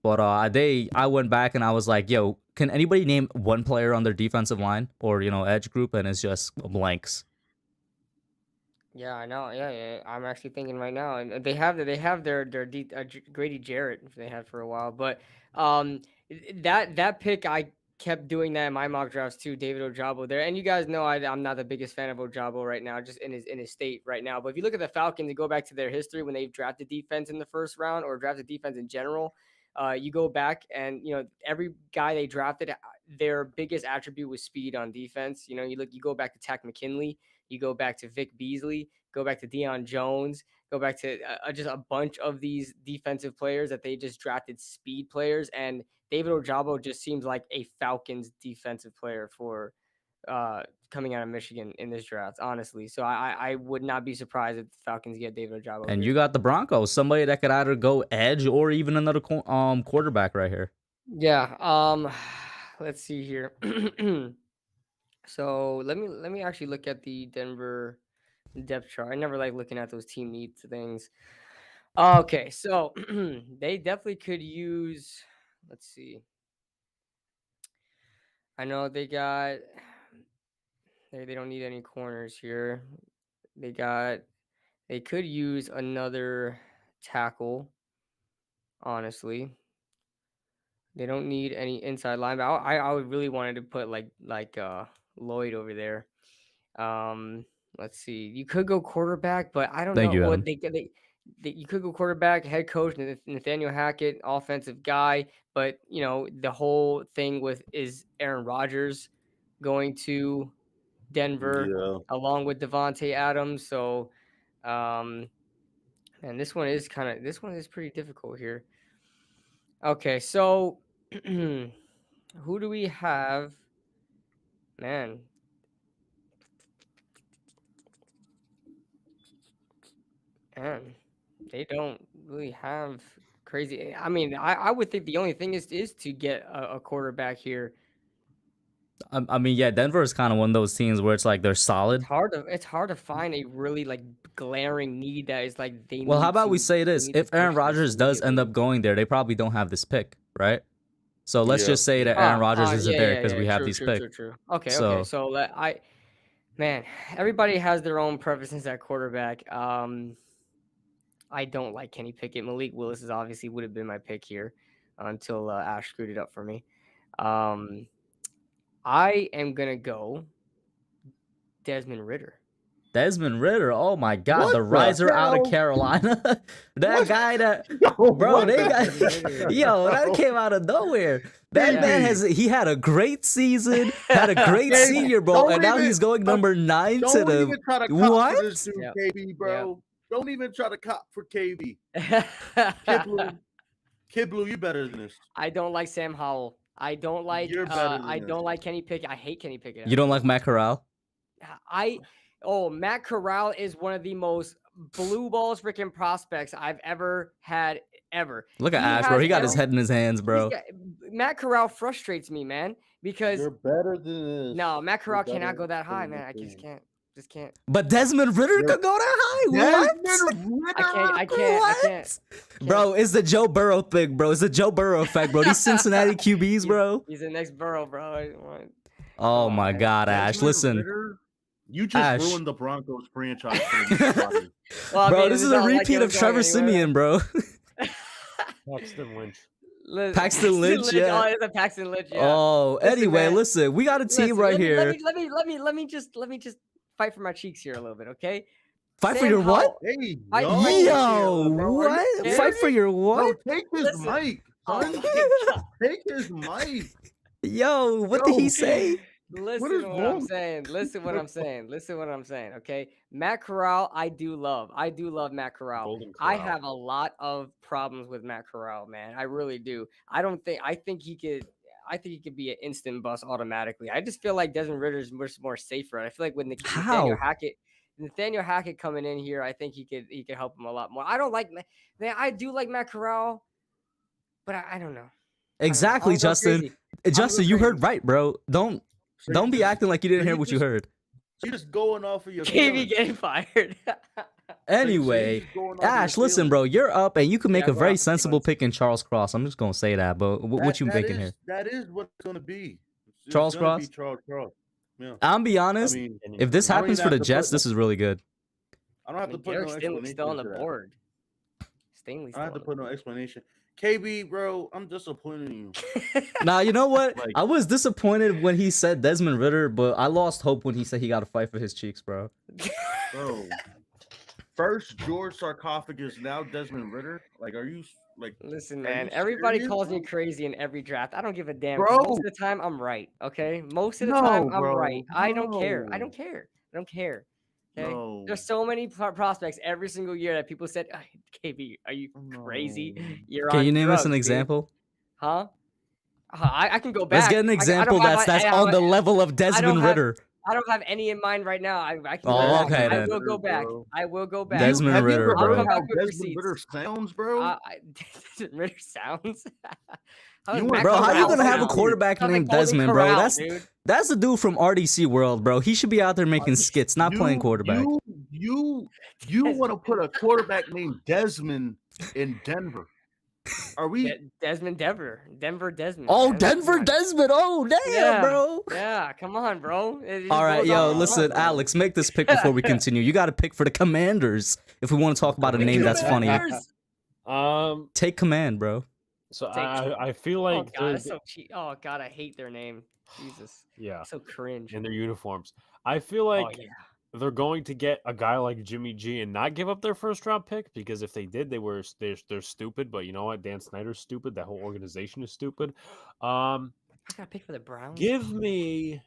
But I went back and I was like, yo, can anybody name one player on their defensive line or edge group? And it's just blanks. Yeah, I know. Yeah. I'm actually thinking right now, and they have their Grady Jarrett they had for a while, but that pick I kept doing that in my mock drafts too. David Ojabo there, and you guys know I'm not the biggest fan of Ojabo right now, just in his state right now. But if you look at the Falcons and go back to their history when they've drafted defense in the first round or drafted defense in general, you go back and every guy they drafted, their biggest attribute was speed on defense. You go back to Takk McKinley. You go back to Vic Beasley, go back to Deion Jones, go back to just a bunch of these defensive players that they just drafted speed players. And David Ojabo just seems like a Falcons defensive player for coming out of Michigan in this draft, honestly. So I would not be surprised if the Falcons get David Ojabo. And you got the Broncos, somebody that could either go edge or even another quarterback right here. Yeah. Let's see here. So let me actually look at the Denver depth chart. I never like looking at those team needs things. Okay, so they definitely could use. Let's see. I know they got. They don't need any corners here. They They could use another tackle. Honestly, they don't need any inside linebacker. I would really wanted to put like Lloyd over there. Um, let's see. You could go quarterback, but I don't Thank know you, what Adam. you could go quarterback, head coach Nathaniel Hackett, offensive guy, but the whole thing with is Aaron Rodgers going to Denver Yeah. along with Devontae Adams. So, and this one is pretty difficult here. Okay, so who do we have? Man, man, they don't really have crazy. I mean, I would think the only thing is to get a quarterback here. I mean, yeah, Denver is kind of one of those teams where it's like they're solid. It's hard to find a really like glaring need that is like they Well, need how about we to say this? need to If Aaron fix this Rodgers does end immediately. up going there, they probably don't have this pick, right? So let's Yeah. just say that Aaron Rodgers isn't Yeah, there yeah, because yeah. we have True, these true, picks. true, true. Okay, okay. So So man, everybody has their own preferences at quarterback. I don't like Kenny Pickett. Malik Willis obviously would have been my pick here until Ash screwed it up for me. I am gonna go Desmond Ritter. Desmond Ritter, oh my God, What the the riser out of hell? Carolina, that What? guy that, Yo, bro, what they the got, hell? yo, that came out of nowhere. That man he had a great season, had a great Hey, senior bowl, don't and now even- he's going number 9 to Don't the even try to cop for what? this dude, Yep. KB, bro. Don't even try to cop for KB. I Kiblu, you better than this. don't like Sam Howell. I don't like. You're better than I this. don't like Kenny Pickett. I hate Kenny Pickett. You don't like Matt Corral? Matt Corral is one of the most blue balls freaking prospects I've ever had ever. Look at He Ash, bro. has He got his every- head in his hands, bro. Matt Corral frustrates me, man, because You're better than this. no, Matt Corral You're cannot better go that high, than man. I this just thing. can't. Just can't. But Desmond Ritter You're- could go that high. What? Desmond Ritter? I can't. Bro, it's the Joe Burrow thing, bro. It's the Joe Burrow effect, bro. These Cincinnati QBs, bro. He's the next Burrow, bro. Oh my man. God, Ash. Desmond Listen, Ritter? You just Ash. ruined the Broncos franchise for the Well, I bro, mean, this it's is a not like repeat it of was Trevor going anywhere. Simeon, bro. Paxton Lynch. Paxton Lynch, yeah. Oh, it's a Paxton Lynch. Yeah. Oh, Listen, anyway, man. listen, we got a team Listen, right let me- here. Let me just fight for my cheeks here a little bit, okay? Fight for Sam your what? Howell- Hey, I- yo, Yo, bro, are what? you Fight for your Bro, what? take his Listen. mic, Oh son. my God. Take his mic. Yo, what did Yo. he say? Listen is to what I'm wrong? saying. Listen what I'm saying. Listen what I'm saying. Okay, Matt Corral, I do love Matt Corral. Golden I Corral. have a lot of problems with Matt Corral, man. I really do. I think he could be an instant bust automatically. I just feel like Desmond Ritter's more safer. I feel like with Nathaniel Hackett coming in here, I think he could help him a lot more. I don't like man. I do like Matt Corral, but I don't know. Exactly, I'm going Justin. crazy. Justin, going you heard crazy. right, bro. Don't be acting like you didn't hear what you heard. You just going off of your KB feelings. getting fired. Anyway, Just going off your Ash, listen, feelings. bro, you're up and you can make Yeah, a go very off your sensible feelings. pick in Charles Cross. I'm just gonna say that, but what you thinking here? That is what it's gonna be. It's Charles gonna Cross? be Charles Cross. Yeah. I'm be I honest. mean, If this I don't happens even for the have to Jets, put this is really good. I don't have to put Derek no Stingley's explanation. still on the to that. board. Stingley's I don't have to still put no explanation. KB, bro, I'm disappointed in you. Now, you know what? Like- I was disappointed when he said Desmond Ritter, but I lost hope when he said he got to fight for his cheeks, bro. Bro. First George Sarcophagus, now Desmond Ritter. Like, are you like Listen, Are man. you Everybody serious, calls me bro? crazy in every draft. I don't give a damn. Bro. Most of the time, I'm right. Okay. Most of the time, No, I'm bro, right. I don't care. I no. don't care. I don't care. Okay. no? There's so many prospects every single year that people said, KB, are you crazy? No. You're Can on you name us drugs, an dude." example? Huh? I can go back. Let's get an I example don't have- that's I- on the I- level of Desmond have- Ritter. I don't have any in mind right now. I can Oh, go back. okay, I then. will go back. Bro. I will go back. Desmond have you Ritter, ever bro. heard I'll come how back with Desmond receipts. Ritter sounds, bro? Desmond Ritter sounds. You went- Bro, how you Corral gonna have a sound. quarterback Sounds like named Golden Desmond, bro? Corral, That's dude. that's the dude from RDC World, bro. He should be out there making skits, not playing quarterback. You want to put a quarterback named Desmond in Denver? Are we? Denver Desmond. Oh, man. Denver Desmond. Oh, damn, Yeah, bro. yeah. Come on, bro. It just All right, goes yo, off the listen, front, bro. Alex, make this pick before we continue. You got to pick for the Commanders if we want to talk about a The name that's funnier. Commanders! Take command, bro. So Take I feel Oh like god, that's so cheap. Oh god, I hate their name. Jesus, yeah, so cringe. in their uniforms. I feel Oh like yeah. they're going to get a guy like Jimmy G and not give up their first round pick, because if they did, they're stupid. But you know what? Dan Snyder's stupid. That whole organization is stupid. I gotta pick for the Browns. Give me,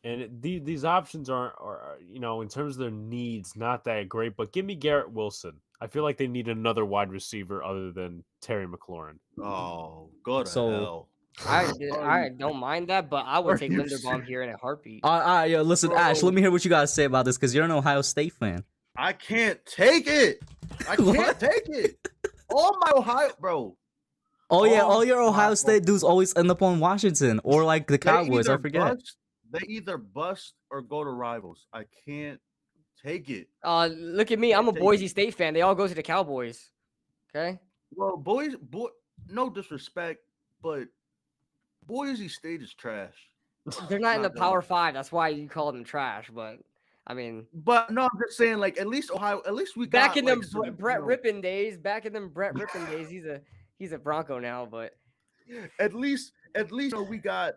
and these options are in terms of their needs not that great, but give me Garrett Wilson. I feel like they need another wide receiver other than Terry McLaurin. Oh, go to So- hell. I don't mind that, but I would Are take you Linderbaum serious? here in a heartbeat. All right, yo, listen, Ash, let me hear what you got to say about this because you're an Ohio State fan. I can't take it. I What? can't take it. All my Ohio, bro. Oh, yeah, Oh, all your Ohio my State dudes always end up on Washington or like the Cowboys. I forget. They either bust or go to rivals. I can't take it. Look at me. I'm a Take Boise State fan. They all go to the Cowboys. Okay. Well, no disrespect, but Boise State is trash. They're not in the Not Power gonna- 5. That's why you call them trash. But I mean, But no, I'm just saying, like, at least Ohio, at least we back got in like, them some, Brett you know, Rippin days. Back in them Brett Rippin days. He's a Bronco now. But at least we got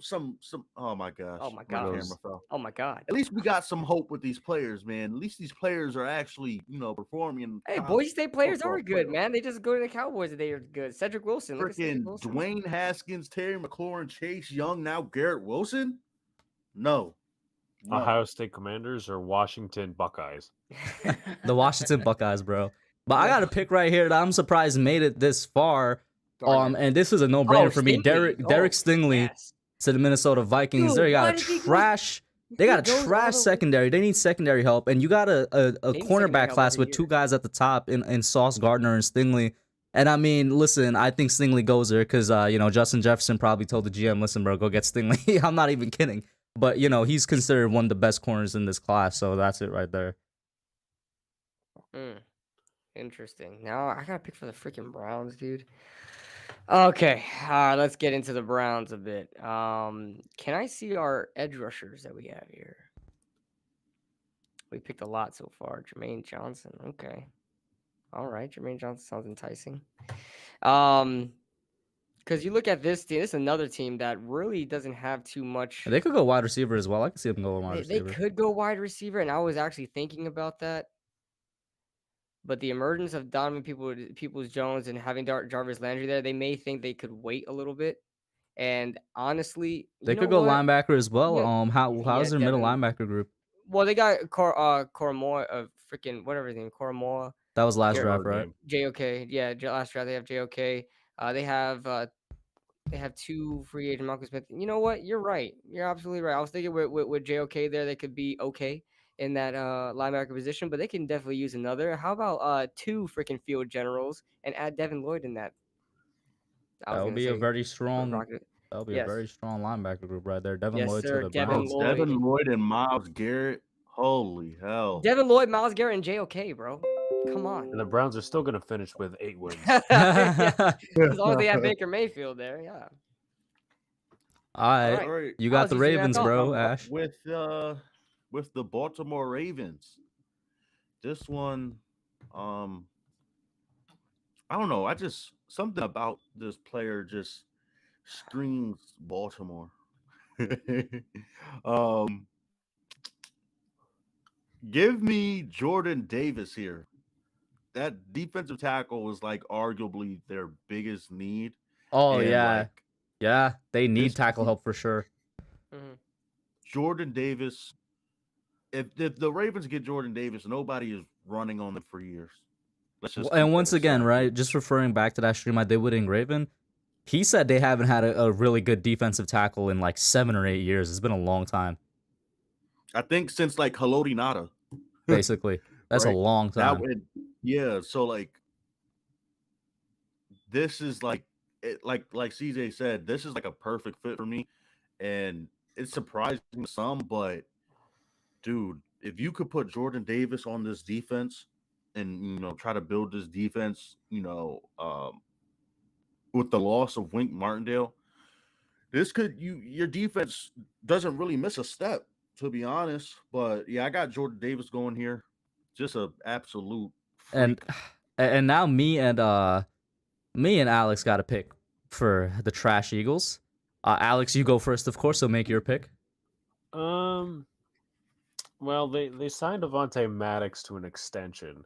some. Oh my gosh! Oh my camera gosh. fell. oh my god. At least we got some hope with these players, man. At least these players are actually performing. In Hey, college Boise State players football are good, playoffs. man. They just go to the Cowboys and they are good. Cedric Wilson. Look at Cedric Freaking Wilson. Dwayne Haskins, Terry McLaurin, Chase Young, now Garrett Wilson. No. Ohio State Commanders or Washington Buckeyes? The Washington Buckeyes, bro. But I got a pick right here that I'm surprised made it this far. And this is a no-brainer for me. Stingley. Derek Stingley Yes. to the Minnesota Vikings. Dude, They got why a did he go- trash. They got He a goes trash all the- secondary. They need secondary help, and you got a They need secondary cornerback help class every with two year. guys at the top in Sauce Gardner and Stingley. And I mean, listen, I think Stingley goes there because Justin Jefferson probably told the GM, "Listen, bro, go get Stingley." I'm not even kidding. But he's considered one of the best corners in this class, so that's it right there. Interesting. Now I gotta pick for the freaking Browns, dude. Okay, let's get into the Browns a bit. Can I see our edge rushers that we have here? We picked a lot so far. Jermaine Johnson. Okay. All right, Jermaine Johnson sounds enticing. Because you look at this team, this is another team that really doesn't have too much. They could go wide receiver as well. I can see them go wide They receiver. could go wide receiver, and I was actually thinking about that. But the emergence of Donovan Peoples-Jones and having Jarvis Landry there, they may think they could wait a little bit. And honestly, They you could know go what? linebacker as well. Yeah. How's their middle Devin. linebacker group? Well, they got Koromoa, freaking whatever his name, Koromoa, That was last Yeah, draft, right? JOK. Yeah, last draft they have JOK. They have two free agent Malcolm Smith. You know what? You're right. You're absolutely right. I was thinking with JOK there, they could be okay in that linebacker position, but they can definitely use another. How about two freaking field generals and add Devin Lloyd in that? That would be a very strong. Rocket. That would be Yes. a very strong linebacker group right there. Devin Yes, Lloyd sir, to the Devin Browns. Lloyd. Devin Lloyd and Myles Garrett. Holy hell. Devin Lloyd, Myles Garrett, and JOK, bro. Come on. And the Browns are still going to finish with 8 wins. Yeah, as long as they have Baker Mayfield there, yeah. All right. All right. You got How's the your season Ravens, at bro, all? Ash. With the Baltimore Ravens. This one, I don't know. Something about this player just screams Baltimore. Give me Jordan Davis here. That defensive tackle was like arguably their biggest need. Oh And, yeah, like, yeah. They need this tackle team- help for sure. Jordan Davis. If the Ravens get Jordan Davis, nobody is running on them for years. Let's just And keep once that again, aside. right? Just referring back to that stream I did with Raven, he said they haven't had a really good defensive tackle in like 7 or 8 years. It's been a long time, I think since like Haloti Nada. basically. That's a Right. long time. Yeah, so like this is like like CJ said, this is like a perfect fit for me, and it's surprising to some, but dude, if you could put Jordan Davis on this defense, and try to build this defense. With the loss of Wink Martindale, this could your defense doesn't really miss a step, to be honest. But yeah, I got Jordan Davis going here. Just a absolute And freak. and now me and Alex got a pick for the Trash Eagles. Alex, you go first, of course. So make your pick. Well, they signed Avonte Maddox to an extension.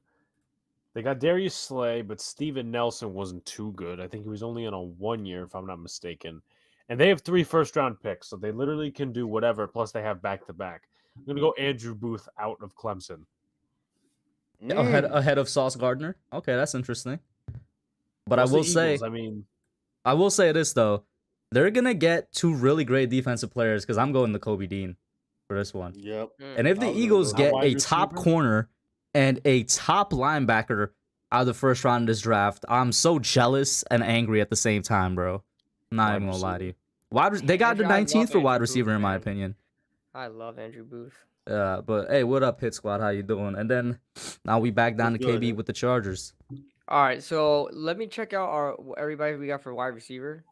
They got Darius Slay, but Steven Nelson wasn't too good. I think he was only on a 1 year, if I'm not mistaken. And they have 3 first-round picks, so they literally can do whatever. Plus, they have back-to-back. I'm gonna go Andrew Booth out of Clemson. Ahead of Sauce Gardner. Okay, that's interesting. But Well, it's the Eagles. I mean, I will say this though, they're gonna get 2 really great defensive players because I'm going to Kobe Dean for this one. Yep. And if the I was gonna Eagles go get wide a top receiver? corner and a top linebacker out of the first round of this draft, I'm so jealous and angry at the same time, bro. I'm not Wide even gonna lie to receiver. you. They got the I love 19th for wide Andrew receiver Booth, in my man. opinion. I love Andrew Booth. But hey, what up, Hit Squad? How you doing? And then now we back down to What's good? KB with the Chargers. All right, so let me check out our everybody we got for wide receiver.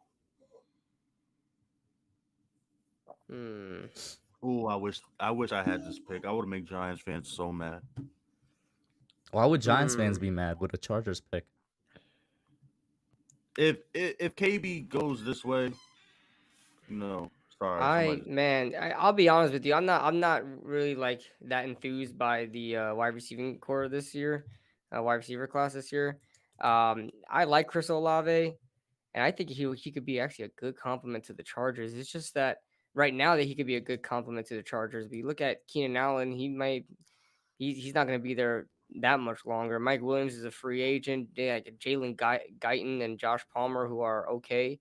Oh, I wish I had this pick. I would make Giants fans so mad. Why would Giants fans be mad with a Chargers pick? If KB goes this way, sorry. I'll be honest with you. I'm not really like that enthused by the wide receiving core this year, wide receiver class this year. I like Chris Olave, and I think he could be actually a good complement to the Chargers. It's just that right now that he could be a good complement to the Chargers. But you look at Keenan Allen, he's not going to be there that much longer. Mike Williams is a free agent. Yeah, like Jalen Guyton and Josh Palmer, who are okay.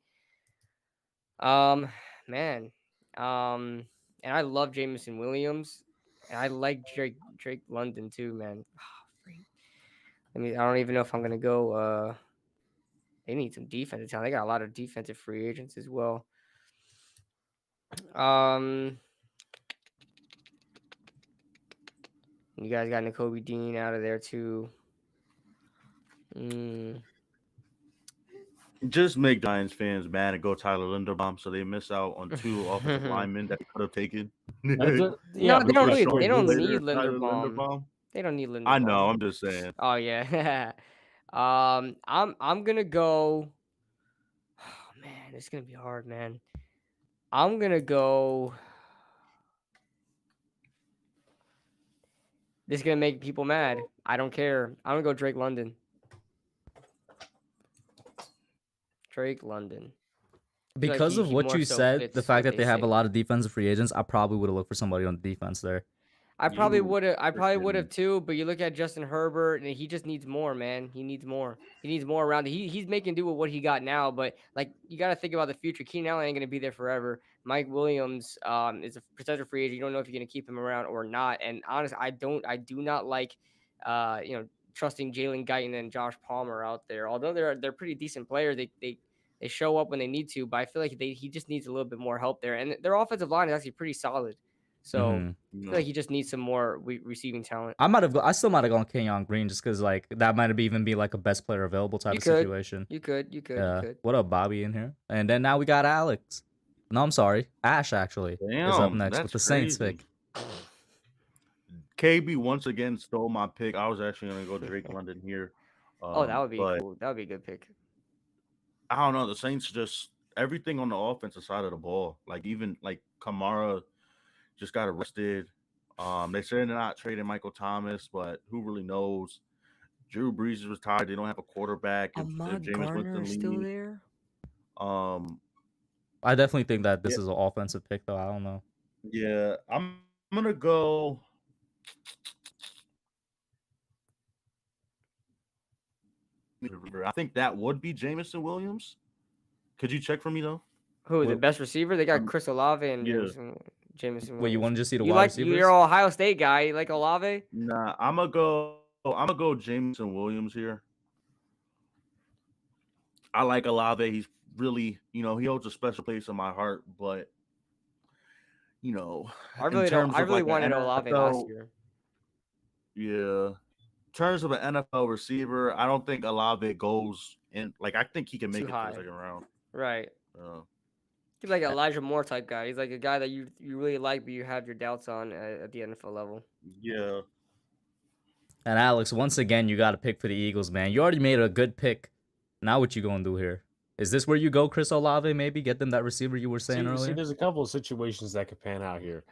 Man, and I love Jameson Williams, and I like Drake London too, man. I mean, I don't even know if I'm gonna go. They need some defensive talent. They got a lot of defensive free agents as well. You guys got Nakobe Dean out of there too. Just make Giants fans mad and go Tyler Linderbaum so they miss out on 2 offensive linemen that they could have taken. No, they don't need Linderbaum. They don't need Linderbaum. I know. I'm just saying. Oh yeah. I'm gonna go. Oh man, it's gonna be hard, man. I'm gonna go. This is gonna make people mad. I don't care. I'm gonna go Drake London. Drake London. Because of what you said, the fact that they have a lot of defensive free agents, I probably would have looked for somebody on the defense there. I probably would have too, but you look at Justin Herbert and he just needs more, man. He needs more. He needs more around. He's making do with what he got now, but like you got to think about the future. Keenan Allen ain't gonna be there forever. Mike Williams is a potential free agent. You don't know if you're gonna keep him around or not. And honestly, I do not like trusting Jalen Guyton and Josh Palmer out there. Although they're pretty decent players, they show up when they need to, but I feel like he just needs a little bit more help there. And their offensive line is actually pretty solid. So I feel like he just needs some more receiving talent. I still might have gone Kenyon Green just because like that might have even be like a best player available type of situation. You could. What up, Bobby in here? And then now we got Alex. No, I'm sorry, Ash actually is up next with the Saints pick. KB once again stole my pick. I was actually gonna go Drake London here. That would be cool. That would be a good pick. I don't know. The Saints just everything on the offensive side of the ball. Like even like Kamara just got arrested. They said they're not trading Michael Thomas, but who really knows? Drew Brees is retired. They don't have a quarterback. If Jameis Winston is still there. I definitely think that this is an offensive pick, though. I don't know. Yeah, I'm gonna go. I think that would be Jameson Williams. Could you check for me though? Who the best receiver? They got Chris Olave and Jameson Williams. Wait, you want to just see the wide receivers? You're an Ohio State guy. You like Olave? Nah, I'm gonna go Jameson Williams here. I like Olave. He's really, he holds a special place in my heart. But, I really wanted Olave last year. Yeah, terms of an NFL receiver, I don't think Olave goes in. Like, I think he can make Too it to high. the second round. Right. Uh, He's like an Elijah Moore type guy. He's like a guy that you really like, but you have your doubts on at the NFL level. yeah. And Alex, once again, you got to pick for the Eagles, man. You already made a good pick. Now what you gonna do here? Is this where you go, Chris Olave? Maybe get them that receiver you were saying See, earlier. there's a couple of situations that could pan out here.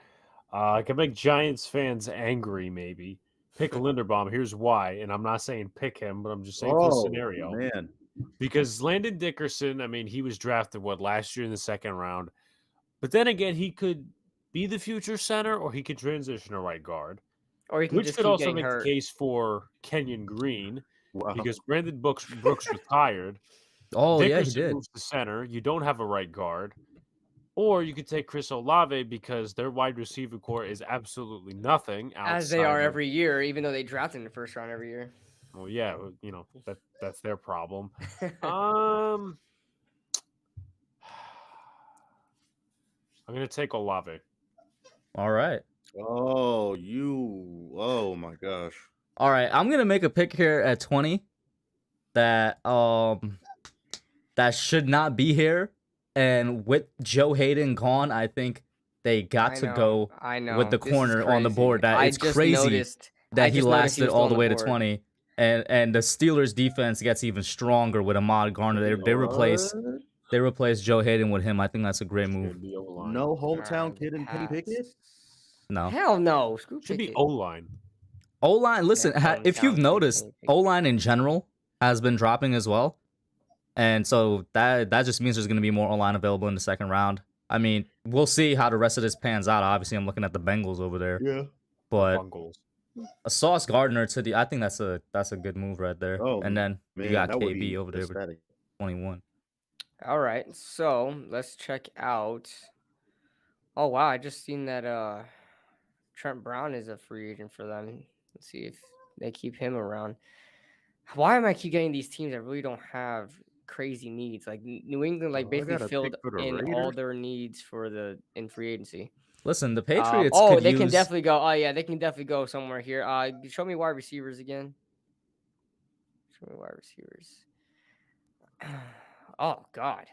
I can make Giants fans angry, maybe. Pick Linderbaum. Here's why, and I'm not saying pick him, but I'm just saying for the scenario. Man. Because Landon Dickerson, I mean, he was drafted last year in the second round, but then again, he could be the future center, or he could transition to right guard, Or he can which just could keep also getting make hurt. the case for Kenyon Green Wow. because Brandon Brooks retired. Oh yeah, he Dickerson did. moves to center. You don't have a right guard. Or you could take Chris Olave because their wide receiver core is absolutely nothing. As they are outside of- every year, even though they draft in the first round every year. Well, yeah, that's their problem. I'm gonna take Olave. All right. Oh my gosh. All right, I'm gonna make a pick here at 20 that that should not be here, and with Joe Hayden gone, I think they got to go I know. with the This is corner on the crazy. board. That I it's just crazy noticed- I that he just noticed lasted was all still the on way to board. 20, and the Steelers defense gets even stronger with Ahmad Garner. They replace Joe Hayden with him. I think that's a great move. Should be O-line. No hometown Alright, kid in Kenny Pats. Pickett? No. Hell no. Screw Should be Pickett. O-line. O-line, listen, Yeah, if you've hometown kid, noticed, Kenny Pickett. O-line in general has been dropping as well. And so that just means there's going to be more O-line available in the second round. I mean, we'll see how the rest of this pans out. Obviously, I'm looking at the Bengals over there. Yeah. But Bungles. a Sauce Gardner to the, I think that's a good move right there. Oh, and then Man, you got that would be KB over there with ecstatic. 21. All right, so let's check out. Oh wow, I just seen that Trent Brown is a free agent for them. Let's see if they keep him around. Why am I keep getting these teams that really don't have crazy needs? Like New England, like Oh, I basically got a filled pick for the in all Raiders. their needs in free agency. Listen, the Patriots oh, could they use... can definitely go. Oh yeah, they can definitely go somewhere here. Show me wide receivers again. Show me wide receivers. Oh God.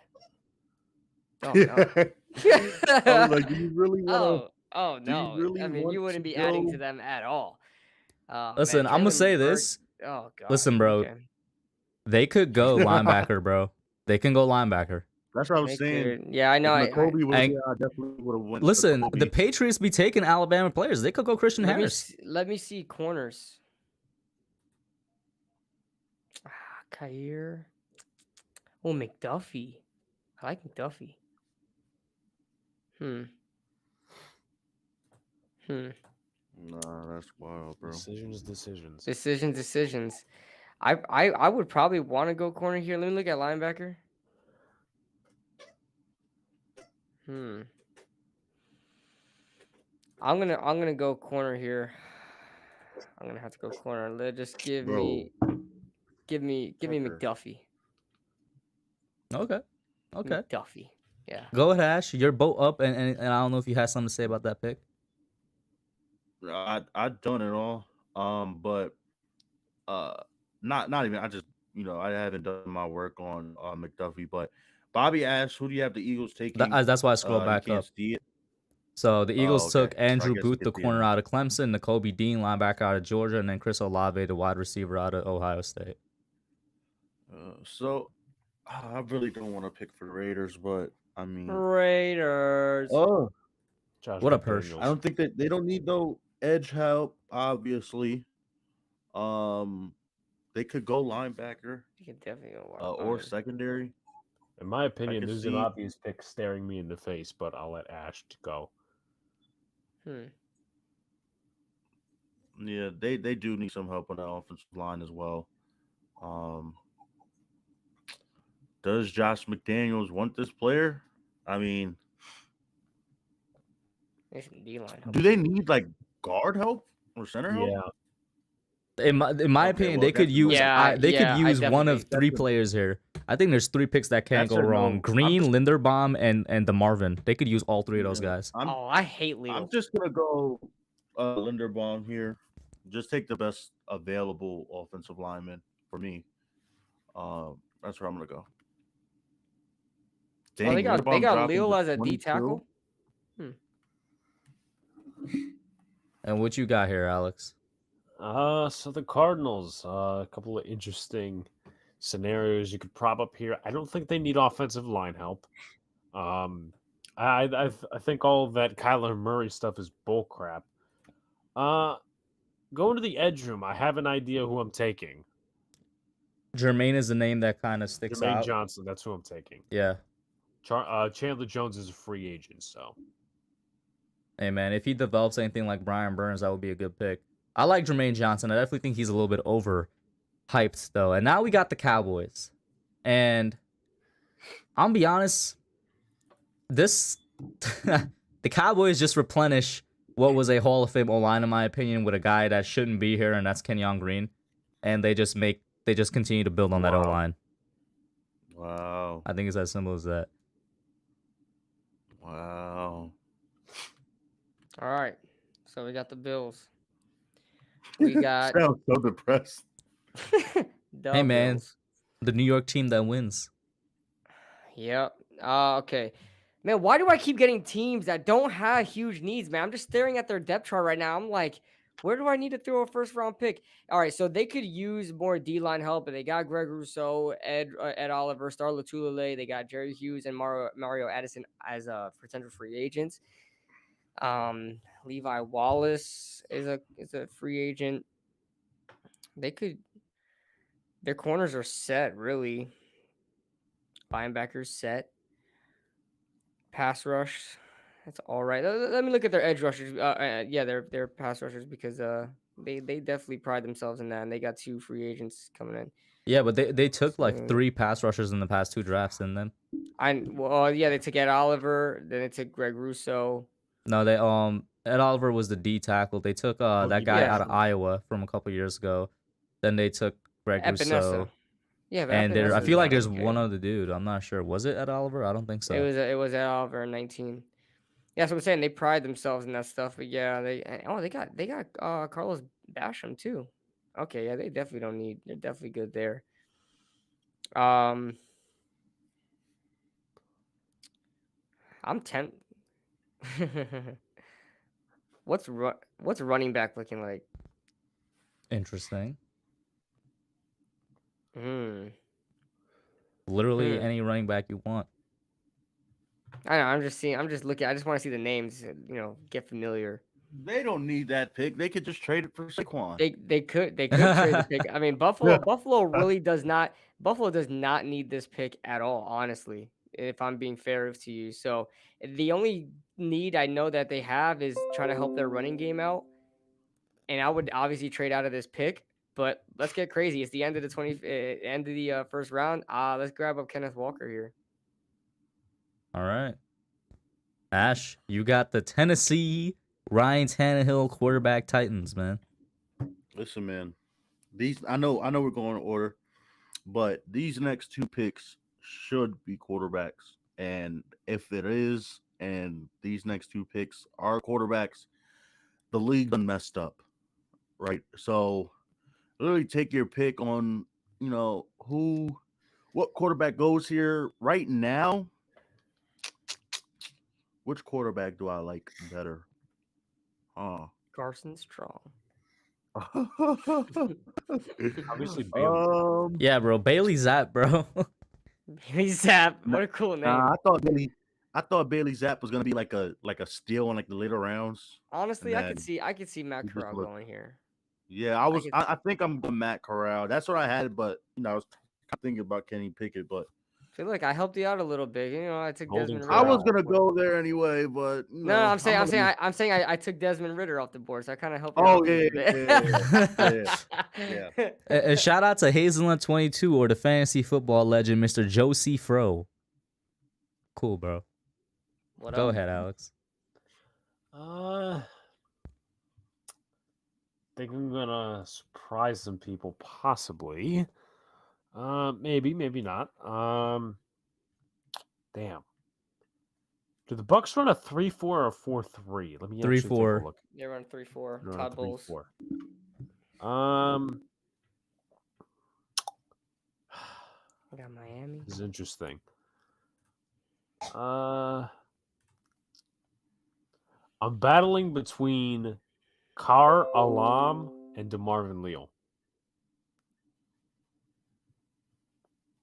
Oh no. I was like, do you really want Oh do you no. really I mean, you want wouldn't to be adding go- to them at all. Listen, I'm going to say this. Oh God. Listen, bro. Okay. They could go linebacker, bro. They can go linebacker. That's what I'm They saying. could- Yeah, I know. If Kobe was I- here, I definitely would have went. Listen, for the Kobe. Patriots be taking Alabama players. They could go Christian let me Harris. let me see corners. Kair. Oh, McDuffie. I like McDuffie. Nah, that's wild, bro. Decisions. I would probably want to go corner here. Let me look at linebacker. I'm gonna go corner here. I'm gonna have to go corner. Just give me Tucker. McDuffie. Okay. McDuffie. Yeah. Go ahead, Ash. Your boat up, and I don't know if you had something to say about that pick. I've done it all. But not even. I just I haven't done my work on McDuffie. But Bobby asked, who do you have the Eagles taking? That's why I scrolled You back can't up. see it. So the Eagles okay. took So I Andrew guess Booth, the it's the corner end. out of Clemson, N'Kobe Dean, linebacker out of Georgia, and then Chris Olave, the wide receiver out of Ohio State. So I really don't want to pick for the Raiders, but I mean, Raiders. oh, Josh What a McDaniels. Persh. I don't think that they don't need no edge help. Obviously, they could go linebacker You can definitely go or secondary. In my opinion, can there's an see- obvious pick staring me in the face, but I'll let Ash go. Yeah, they do need some help on the offensive line as well. Does Josh McDaniels want this player? I mean, There's some D-line help. do they need like guard help or center help? Yeah. In my Okay, opinion, well, they could that's a use no. Yeah, they yeah, could I use one of definitely- 3 players here. I think there's 3 picks that can't That's go a wrong. no. Green, I'm Linderbaum, and the Marvin. They could use all 3 of those Yeah. guys. I'm Oh, I hate Leo. just gonna go Linderbaum here. Just take the best available offensive lineman for me. That's where I'm gonna go. Oh, Dang, they Linderbaum got dropping Lil to as a D 22. tackle. Hmm. And what you got here, Alex? So the Cardinals, a couple of interesting scenarios you could prop up here. I don't think they need offensive line help. Um, I think all of that Kyler Murray stuff is bullcrap. Going to the edge room, I have an idea who I'm taking. Jermaine is the name that kind of sticks Jermaine out. Johnson, that's who I'm taking. Yeah. Chandler Jones is a free agent, so. Hey, man, if he develops anything like Brian Burns, that would be a good pick. I like Jermaine Johnson. I definitely think he's a little bit overhyped, though. And now we got the Cowboys. And I'm be honest, this the Cowboys just replenish what was a Hall of Fame O-line, in my opinion, with a guy that shouldn't be here, and that's Kenyon Green. And they just continue to build on that O-line. Wow. I think it's as simple as that. Wow. All right. So we got the Bills. We got Sounds so depressed. the Hey, man. Bills. The New York team that wins. Yep. Okay. Man, why do I keep getting teams that don't have huge needs, man? I'm just staring at their depth chart right now. I'm like, where do I need to throw a first round pick? All right, so they could use more D line help, but they got Greg Rousseau, Ed Oliver, Star Lotulelei. They got Jerry Hughes and Mario Addison as potential free agents. Levi Wallace is a free agent. Their corners are set, really. Linebackers set. Pass rush, that's all right. Let me look at their edge rushers. Yeah, they're pass rushers because they definitely pride themselves in that, and they got 2 free agents coming in. Yeah, but they took like So 3 pass rushers in the past 2 drafts, didn't they? Yeah, they took Ed Oliver, then they took Greg Rousseau. No, they Ed Oliver was the D tackle. They took that guy out of Iowa from a couple years ago. Then they took Greg Rousseau. Yeah, but And I feel like there's okay. one other dude. I'm not sure. Was it Ed Oliver? I don't think so. It was Ed Oliver in 19. Yeah, that's what I'm saying. They pride themselves in that stuff. But yeah, they got Carlos Basham too. Okay, yeah, they definitely don't need. They're definitely good there. I'm tempted. What's running back looking like? Interesting. Hmm. Literally any running back you want. I know. I'm just looking. I just want to see the names. Get familiar. They don't need that pick. They could just trade it for Saquon. They could trade the pick. I mean, Buffalo really does not. Buffalo does not need this pick at all. Honestly, if I'm being fair to you, so the only need I know that they have is trying to help their running game out, and I would obviously trade out of this pick. But let's get crazy. It's the end of the first round. Let's grab up Kenneth Walker here. All right. Ash, you got the Tennessee Ryan Tannehill quarterback Titans, man. Listen, man. I know we're going in order, but these next 2 picks should be quarterbacks. And if it is, and these next 2 picks are quarterbacks, the league done messed up. Right? So literally take your pick on, what quarterback goes here right now. Which quarterback do I like better? Carson Strong. Obviously, Bailey. Yeah, bro. Bailey Zapp, bro. Bailey Zapp. What a cool name. I thought Bailey Zapp was gonna be like a steal in like the later rounds. Honestly, I could see Matt Corral going here. Yeah, I think I'm going Matt Corral. That's what I had, but I was thinking about Kenny Pickett, but I feel like I helped you out a little bit. I took Holding Desmond Ritter. I was off gonna the board. go there anyway, but No, I'm saying I took Desmond Ritter off the board, so I kind of helped you Oh out. yeah. A shout out to Hazelnut22 or the fantasy football legend, Mr. Josie Fro. Cool, bro. Go ahead, Alex. Think I'm gonna surprise some people, possibly. Maybe not. Damn. Do the Bucks run a 3-4 or 4-3? Let me actually take a 3-4. look. They run 3-4. They're on Todd Bowles. 3-4. I got Miami. This is interesting. I'm battling between Car Alam and DeMarvin Leal.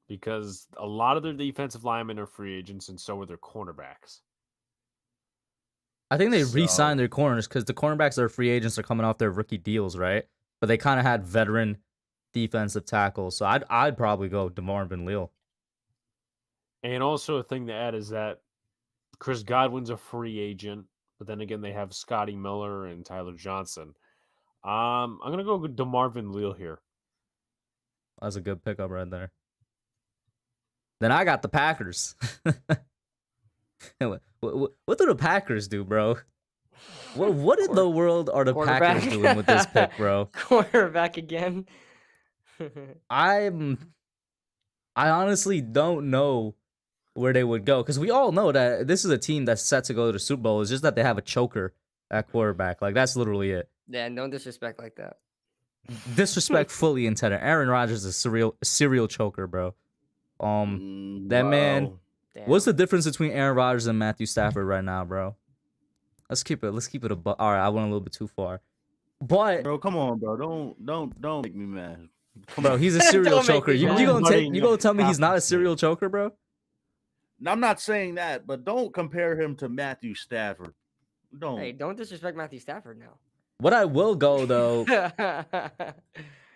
Because a lot of their defensive linemen are free agents, and so are their cornerbacks. I think they So- re-signed their corners because the cornerbacks that are free agents are coming off their rookie deals, right? But they kind of had veteran defensive tackles, so I'd probably go DeMarvin Leal. And also a thing to add is that Chris Godwin's a free agent, but then again they have Scotty Miller and Tyler Johnson. I'm gonna go with DeMarvin Leal here. That's a good pickup right there. Then I got the Packers. What do the Packers do, bro? What in the world are the Packers doing with this pick, bro? Quarterback again. I honestly don't know where they would go because we all know that this is a team that's set to go to the Super Bowl. It's just that they have a choker at quarterback. Like that's literally it. Yeah, no disrespect like that. Disrespect fully intended. Aaron Rodgers is a serial choker, bro. That man. Wow. Damn. What's the difference between Aaron Rodgers and Matthew Stafford right now, bro? Let's keep it all right, I went a little bit too far. But Bro, come on, bro. Don't make me mad. Come bro, on. he's a serial Don't make choker. me You mad. gonna tell me he's not a serial choker, bro? I'm not saying that, but don't compare him to Matthew Stafford. Don't. Hey, don't disrespect Matthew Stafford now. What I will go though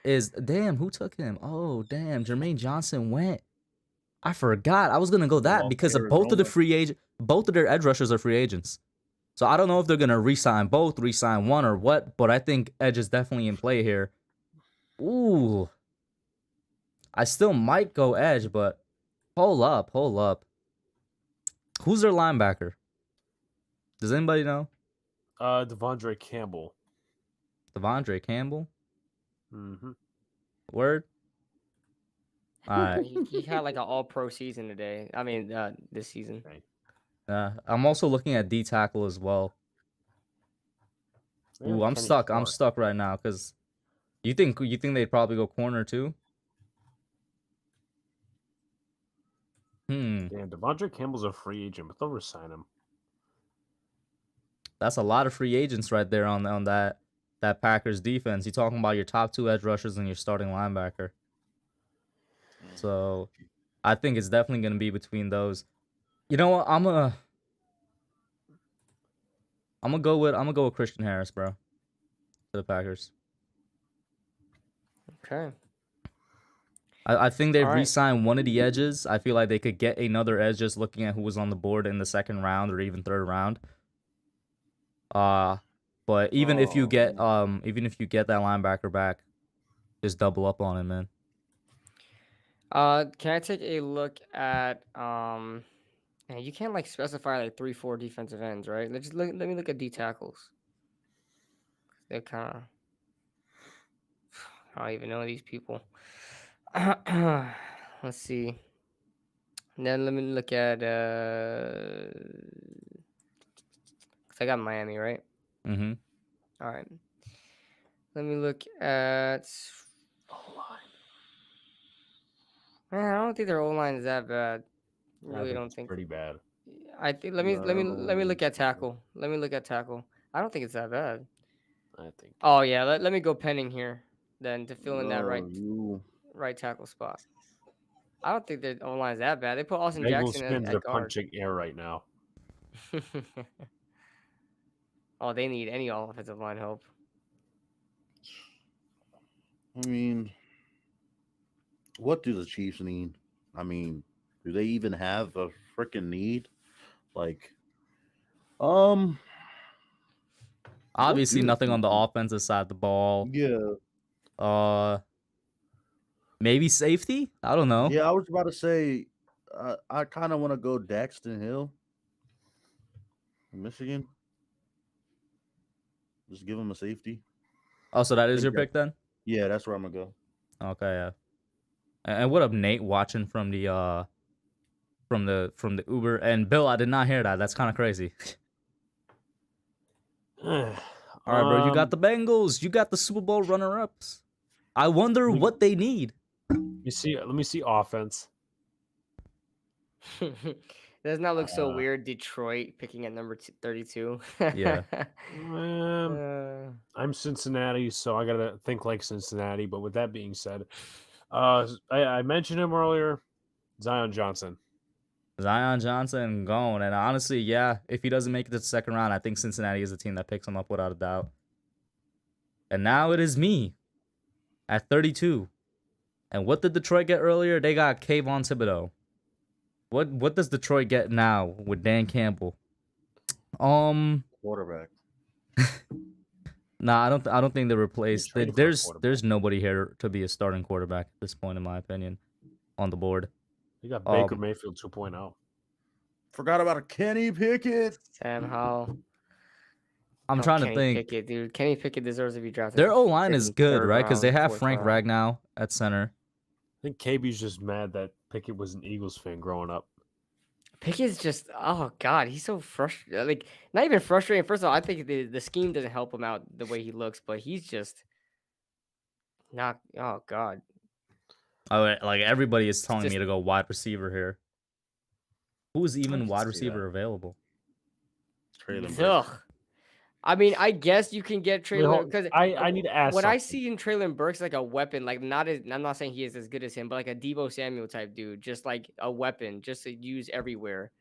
is damn, who took him? Oh damn, Jermaine Johnson went. I forgot. I was gonna go that Well, because of both of the both of their edge rushers are free agents. So I don't know if they're gonna re-sign both, re-sign one, or what. But I think edge is definitely in play here. Ooh, I still might go edge, but hold up. Who's their linebacker? Does anybody know? Devondre Campbell. Devondre Campbell. Mm-hmm. Word. All right. He had like an all-pro season today. I mean, this season. I'm also looking at D tackle as well. Ooh, I'm stuck. I'm stuck right now because you think they'd probably go corner too? Damn, Devondre Campbell's a free agent, but they'll resign him. That's a lot of free agents right there on that Packers defense. You're talking about your top two edge rushers and your starting linebacker. So I think it's definitely gonna be between those. You know what? I'm gonna go with Christian Harris, bro. To the Packers. Okay. I think they've All right. re-signed one of the edges. I feel like they could get another edge just looking at who was on the board in the second round or even third round. But even if you get that linebacker back, just double up on him, man. Can I take a look at man, you can't like specify like 3-4 defensive ends, right? Let me look at D tackles. They're kind of I don't even know these people. Let's see. And then let me look at 'cause I got Miami, right? Mm-hmm. All right. Let me look at Man, I don't think their O-line is that bad. I really don't think. Pretty bad. I think let me look at tackle. Let me look at tackle. I don't think it's that bad. I think. Oh yeah, let me go Penning here then to fill in that You. right tackle spot. I don't think their O-line is that bad. They put Austin Bengals Jackson spins at are guard. punching air right now. Oh, they need any offensive line help. I mean, what do the Chiefs need? I mean, do they even have a freaking need? Like, Obviously, do nothing on the people- offensive side of the ball. Yeah. Maybe safety. I don't know. Yeah, I was about to say, I kind of want to go Daxton Hill, Michigan. Just give him a safety. Oh, so that is think your that- pick then? Yeah, that's where I'm gonna go. Okay, yeah. And what up, Nate? Watching from the Uber. And Bill, I did not hear that. That's kind of crazy. All right, bro. You got the Bengals. You got the Super Bowl runner-ups. I wonder what they need. Let me see offense. Does not look so weird. Detroit picking at number 32. Yeah. I'm Cincinnati, so I gotta think like Cincinnati. But with that being said, I mentioned him earlier, Zion Johnson. Zion Johnson gone. And honestly, yeah, if he doesn't make it to the second round, I think Cincinnati is the team that picks him up without a doubt. And now it is me at 32. And what did Detroit get earlier? They got Kayvon Thibodeau. What does Detroit get now with Dan Campbell? Quarterback. Nah, I don't think they replaced. traded for a quarterback. There's nobody here to be a starting quarterback at this point, in my opinion, on the board. You got Baker Mayfield 2.0. Forgot about a Kenny Pickett. Sam Howell. I'm trying to Kenny think. Pickett, dude. Kenny Pickett deserves to be drafted. Their O-line is good, third right? Because they round, have fourth Frank round. Ragnow at center. I think KB's just mad that Pickett was an Eagles fan growing up. Pickett's just, oh god, he's so frustrated. Like, not even frustrating. First of all, I think the scheme doesn't help him out the way he looks, but he's just not. Oh god. Oh, like everybody is telling me just- to go wide receiver here. Who is even can wide see receiver that. available? Traylon Burks. Ugh. I mean, I guess you can get Traylon because I need to ask what I something. see in Traylon Burks like a weapon, like I'm not saying he is as good as him, but like a Debo Samuel type dude, just like a weapon, just to use everywhere.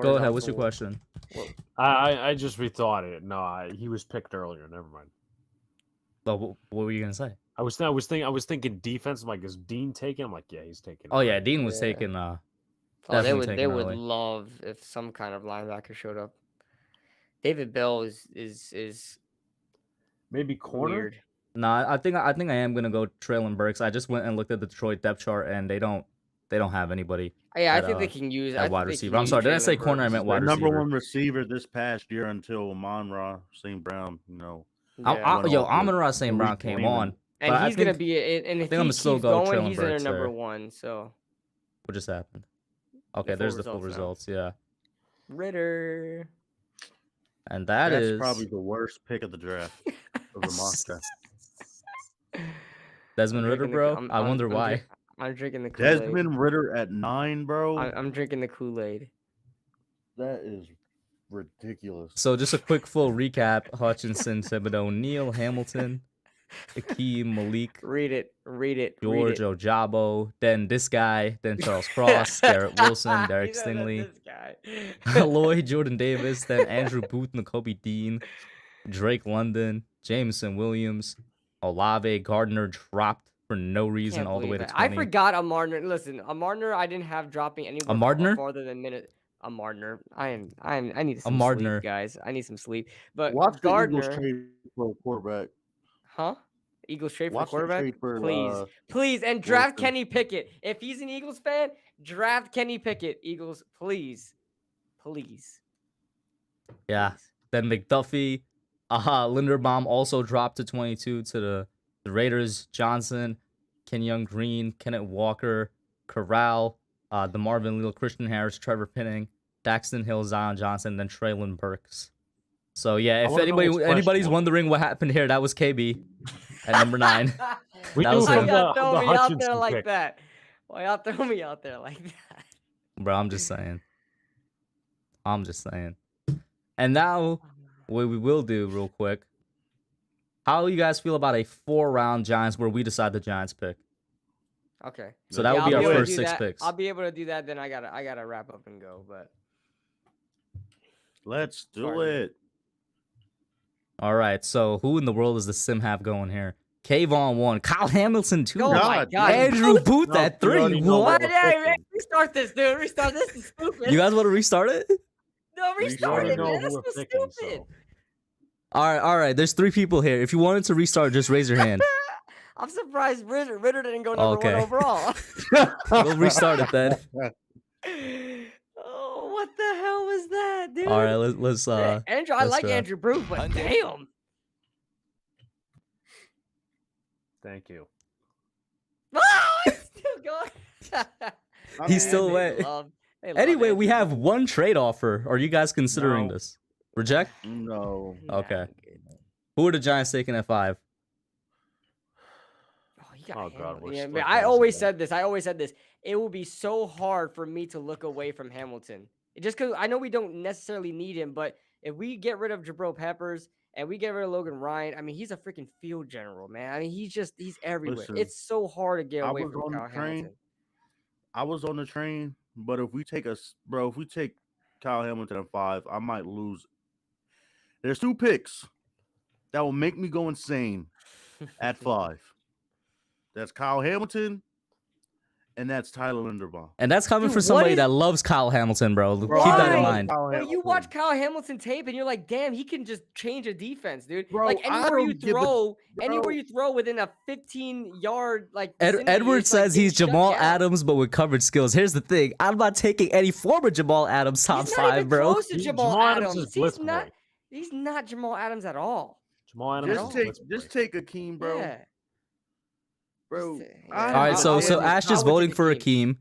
Go ahead. What's your Horizontal. question? I just rethought it. No, he was picked earlier. Never mind. Oh, what were you gonna say? I was thinking defense. I'm like, is Dean taken? I'm like, yeah, he's taken. Oh yeah, Dean was Yeah. taken. Oh, Definitely they taken would early. love if some kind of linebacker showed up. David Bell is Maybe corner. weird. Nah, I think I am gonna go Traylon Burks. I just went and looked at the Detroit depth chart, and they don't have anybody Yeah, I at, think they can use at I think wide they receiver. can I'm use sorry, did I say Traylon corner? I Burks. meant Their wide number receiver. one receiver this past year until Amon-Ra St. Brown, Yeah. Amon-Ra St. Brown Malik came Williams. on. And But I he's gonna think- be, and if think I'm he gonna still keeps go going, Traylon he's in Burks their number there. one. So What just happened? Okay, full there's the full results now. results. Yeah, Ritter. and That's is probably the worst pick of the draft of the mock draft. Desmond I'm Ritter, drinking bro. I'm- I I'm- wonder I'm why. drink- I'm drinking the Kool-Aid. Desmond Ritter at 9, bro. I'm drinking the Kool-Aid. That is ridiculous. So just a quick full recap: Hutchinson, Thibodeau, Neal, Hamilton, Akeem, Malik, Read it. George Ojabo, then this guy, then Charles Cross, Garrett Wilson, Derek You know that Stingley, this guy. Lloyd, Jordan Davis, then Andrew Booth, N'Kobe Dean, Drake London, Jameson Williams, Olave Gardner dropped for no reason Can't all the way believe to it. I 20. forgot Amarner. Listen, Amarner, I didn't have dropping anywhere Amarner? farther than minute. Amarner. I need some Amarner. sleep, guys. I need some sleep. But Watch the Gardner, Eagles trade for a quarterback. huh? Eagles trade for Watch the quarterback. trade for, Please, and draft Wilson. Kenny Pickett. If he's an Eagles fan, draft Kenny Pickett. Eagles, please. Yeah. Please. Then McDuffie, Linderbaum also dropped to 22 to the Raiders. Johnson, Kenyon Green, Kenneth Walker, Corral, the Marvin Leal, Christian Harris, Trevor Penning, Daxton Hill, Zion Johnson, then Traylon Burks. So yeah, if wanna know what's anybody's questionable. wondering what happened here, that was KB at number 9. We That do was Why him. have y'all the throw me out there Hutchinson like pick. that? Why y'all throw me out there like that? Bro, I'm just saying. And now, what we will do real quick. How you guys feel about a 4-round Giants where we decide the Giants pick? Okay. So that Yeah, would be I'll our able to first do 6 that. picks. I'll be able to do that. Then I gotta wrap up and go. But Let's do Sorry. it. All right, so who in the world does the sim have going here? Kayvon 1, Kyle Hamilton 2, oh my God, god, Andrew Booth No, at you 3. already know What? what Hey, we're hey, picking. restart this, dude. Restart this. Is stupid. You guys want to restart it? No, You restart already it, know man. who This we're was picking, stupid. so. All right. There's 3 people here. If you wanted to restart, just raise your hand. I'm surprised Ritter didn't go number Okay. one overall. We'll restart it then. Oh, what the hell was that, dude? All right, let's Andrew, I let's like draft. Andrew Booth, but damn. Thank you. Oh, it's still going. He's still They away. they love Anyway, we Andrew have Booth. one trade offer. Are you guys considering No. this? Reject? No. Nah, Okay. I'm good. Who are the Giants taking at 5? Oh, you got Oh, God, Hamilton. we're Yeah, split man, I hairs always again. said this. I always said this. It will be so hard for me to look away from Hamilton. Just because I know we don't necessarily need him, but if we get rid of Jabril Peppers and we get rid of Logan Ryan, I mean, he's a freaking field general, man. I mean, he's everywhere. Listen, It's so hard to get I away was from on the Kyle train. Hamilton. I was on the train, but if we take Kyle Hamilton at 5, I might lose. There's 2 picks that will make me go insane at 5. That's Kyle Hamilton, and that's Tyler Linderbaum. And that's coming Dude, from what somebody is- that loves Kyle Hamilton, bro. Bro, Keep that I in love mind. Kyle Bro, you Hamilton. watch Kyle Hamilton tape and you're like, damn, he can just change a defense, dude. Bro, like I anywhere you don't give a- throw, bro. anywhere you throw within a 15-yard like vicinity, Edward it's like says getting he's shut Jamal down. Adams, but with coverage skills. Here's the thing: I'm not taking any former Jamal Adams top He's not 5, even bro. close to Jamal, Jamal Adams Adams. is He's blitzable. not. He's not Jamal Adams at all. Jamal Adams Just is take, blitzable. just take Akeem, bro. Yeah. Bro, Just- I- All right, so I'll Ash is take voting for Akeem.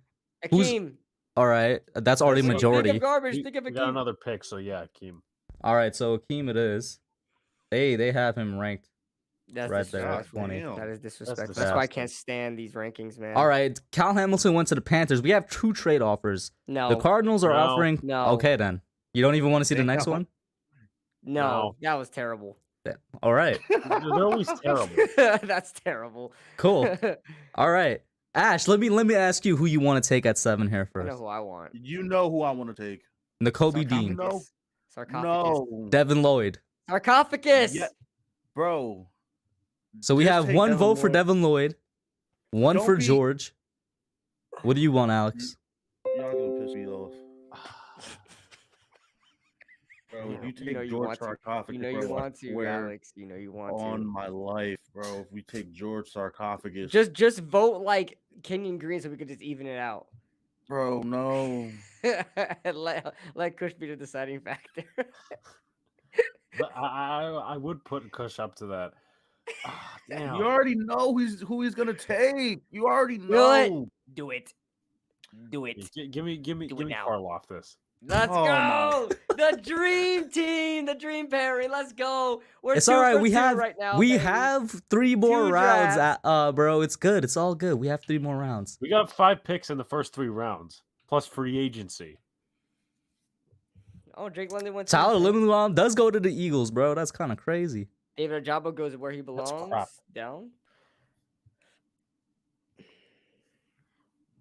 Akeem. Who's- Akeem. All right, that's already Think of majority. Think of garbage. We, Think of we got Akeem. another pick, so yeah, Keem. All right, so Akeem it is. They have him ranked. That's right there at disrespectful. 20. Damn. That is disrespectful. That's disgusting. why I can't stand these rankings, man. All right, Kyle Hamilton went to the Panthers. We have 2 trade offers. No. The Cardinals are No. offering. No. Okay, then. You don't even want to see the They next don't. one? No. No. That was terrible. All right, They're always terrible. That's terrible. cool. All right, Ash. Let me ask you who you want to take at 7 here I know first. who I want. You know who I want to take. N'Kobe Dean, No. Sarcophagus. No. Devin Lloyd. Sarcophagus. Yeah. Bro. So we Just have take 1 Devin vote for Lloyd. Devin Lloyd, 1 Don't for be- George. What do you want, Alex? Y'all gonna piss me off. Bro, if you take know you George want to. Sarcophagus, You know bro, you I want to, swear Alex. You know you want on my life, bro. If we take George Sarcophagus, to. Just vote like Kenyon Green so we could just even it out. bro, no. let Kush be the deciding factor. But I would put Kush up to that. Ah, damn. You already know who he's gonna take. You already know what? know. Do it. Do it. Give me Do it now. Karloff this. Let's Oh, go. The dream team, the dream pairing. Let's go. We're It's 2 all right. for We 2 have right now. we baby. have 3 more 2 rounds. drafts. Bro, it's good. It's all good. We have 3 more rounds. We got 5 picks in the first 3 rounds, plus free agency. Oh, Drake London went. Tyler Tuesday. Linderbaum does go to the Eagles, bro. That's kind of crazy. David Ojabo goes where he That's belongs. crap. Down.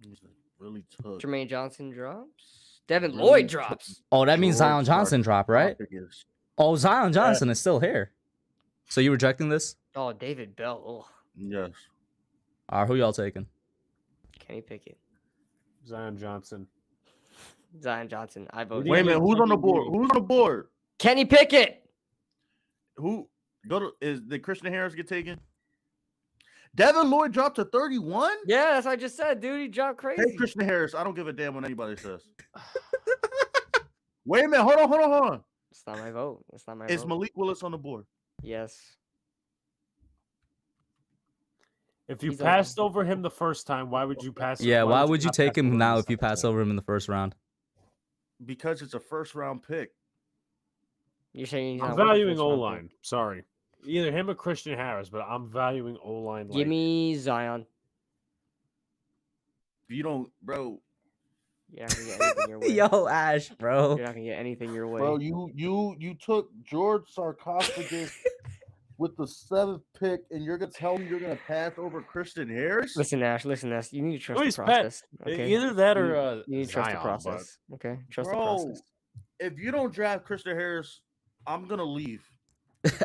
He's really tough. Jermaine Johnson drops. Devin Lloyd drops. Oh, that means Zion George Johnson dropped, right? Sarcophagus. Oh, Zion Johnson is still here. So you rejecting this? Oh, David Bell. Oh, Yes. All right, who y'all taking? Kenny Pickett. Zion Johnson. Zion Johnson. I vote. Wait a minute. Who's on the Kenyon board? Green. Who's on the board? Kenny Pickett. Who did Christian Harris get taken? Devin Lloyd dropped to 31? Yeah, that's what I just said, dude. He dropped crazy. Hey, Christian Harris. I don't give a damn what anybody says. Wait a minute. Hold on. It's not my vote. It's not my Is vote. Malik Willis on the board? Yes. If you He's on- passed over him the first time, why would you pass? Yeah, why would you not take pass over him the now if you second pass time? over him in the first round? Because it's a first round pick. You're saying he's I'm not worth the valuing first O round line. Sorry, either him or Christian Harris, but I'm valuing O line. pick? Give me Zion. If you don't, bro, You're not gonna get anything your way. Yo, Ash, bro. You're not gonna get anything your way. bro, you took George Sarcophagus with the 7th pick, and you're gonna tell me you're gonna pass over Christian Harris? Listen, Ash. You need to trust Please, the Pat, process. Okay. Either that or You need to trust the Zion, process. Okay. Trust the Bro, process. if you don't draft Christian Harris, I'm gonna leave.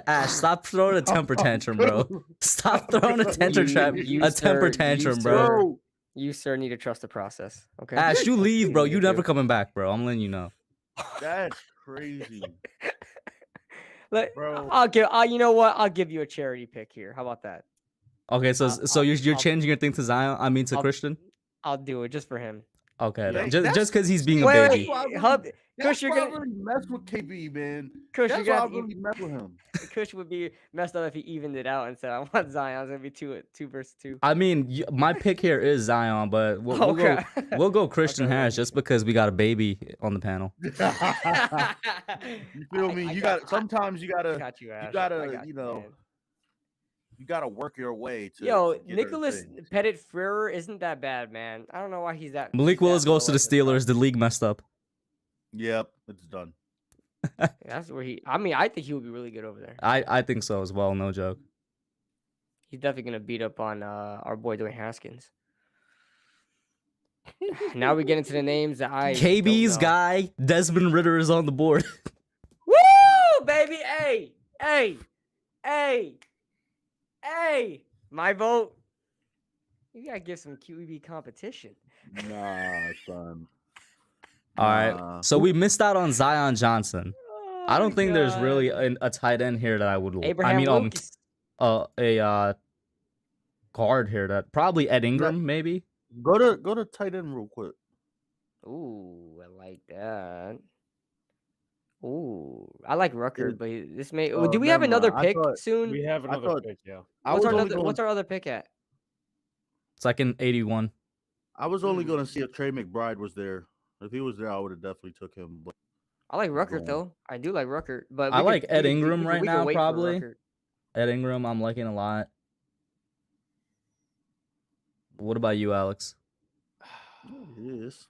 Ash, stop throwing a temper tantrum, bro. Stop throwing a temper sir, tantrum, you, bro. Bro, You, sir, need to trust the process. Okay. Ash, you leave, bro. You You never do. coming back, bro. I'm letting you know. that's crazy, Like, bro. I'll give. You know what? I'll give you a charity pick here. How about that? Okay, so you're I'll- changing your thing to Zion. I mean to I'll- Christian. I'll do it just for him. Okay, Yeah, then. that's- just because he's being a Wait, baby. Hub, That's Kush, you're why I gonna. really mess with KB, man. Kush, That's you why I got. really mess with him. Kush would be messed up if he evened it out and said, "I want Zion." It's gonna be two versus two. I mean, my pick here is Zion, but Okay. we'll go Christian Okay, Harris well, just because we got a baby on the panel. You feel me? Sometimes you gotta got you, Ash. you gotta work your way to Yo, get her Nicholas things. Pettit Freer isn't that bad, man. I don't know why he's that. Malik he's Willis that goes to low the at this time. Steelers. The league messed up. Yep, it's done. That's where he. I mean, I think he would be really good over there. I think so as well. No joke. He's definitely gonna beat up on our boy Dwayne Haskins. Now we get into the names that I KB's don't know. guy, Desmond Ritter, is on the board. Woo, baby! Hey! My vote. You gotta give some QB competition. Nah, son. All right. So we missed out on Zion Johnson. Oh I don't my think there's really God. a tight end here that I would. Abraham Lucas. A guard here that probably Ed Ingram maybe. Go to tight end real quick. Ooh, I like that. Ooh, I like Rucker, but this may. Do we have never another mind. I pick thought- soon? We have another thought- pick, yeah. What's our other pick at? It's like an 81. I was only gonna see if Trey McBride was there. If he was there, I would have definitely took him. But I like Rucker Going. though. I do like Rucker, but I we like could- Ed we could- Ingram we right could now, wait for probably. Rucker. Ed Ingram, I'm liking a lot. What about you, Alex? yes,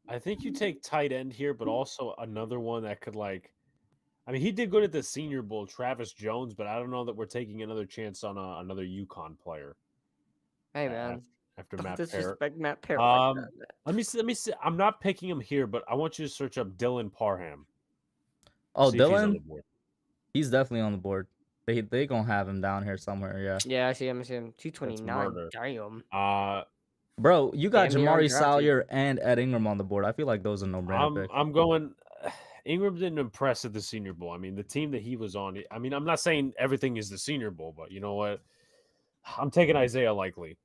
I think you take tight end here, but also another one that could I mean, he did good at the Senior Bowl, Travis Jones, but I don't know that we're taking another chance on another UConn player. Hey man, After don't Matt Parrott. disrespect Matt Parrott. Like that, man. Let me see. I'm not picking him here, but I want you to search up Dylan Parham. Oh, See if he's on the Dylan, board. he's definitely on the board. They gonna have him down here somewhere. Yeah, Yeah, I see him. 229. murder. Damn. bro, you got Damn near Jamari undrafted. Salyer and Ed Ingram on the board. I feel like those are no brainer picks. I'm going. Ingram didn't impress at the Senior Bowl. I mean, the team that he was on. I mean, I'm not saying everything is the Senior Bowl, but you know what? I'm taking Isaiah Likely.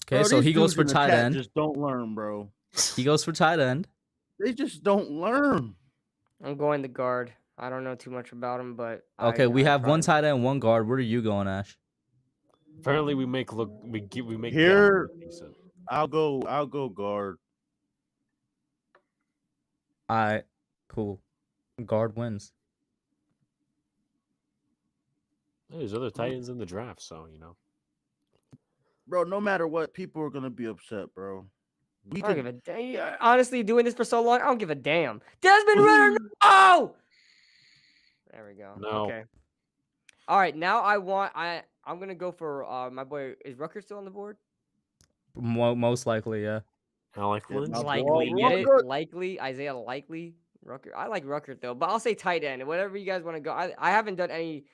Okay, Bro, so these he goes dudes for in the tight chat end. Just don't learn, bro. He goes for tight end. They just don't learn. I'm going the guard. I don't know too much about him, but Okay, we I have one probably- tight end, one guard. Where are you going, Ash? Apparently, we make Here- Gallup look decent. I'll go guard. All right, cool. Guard wins. There's other tight ends in the draft, so you know. Bro, no matter what, people are gonna be upset, bro. We I don't could, give a damn. Honestly, doing this for so long, I don't give a damn. Desmond Ritter, no! There we go. No. Okay. All right, now I'm gonna go for my boy. Is Rucker still on the board? Most likely, yeah. I like Yeah, Lindsay. my Likely, boy get it? Rucker. Likely, Isaiah Likely, Rucker. I like Rucker though, but I'll say tight end. Whatever you guys want to go. I haven't done any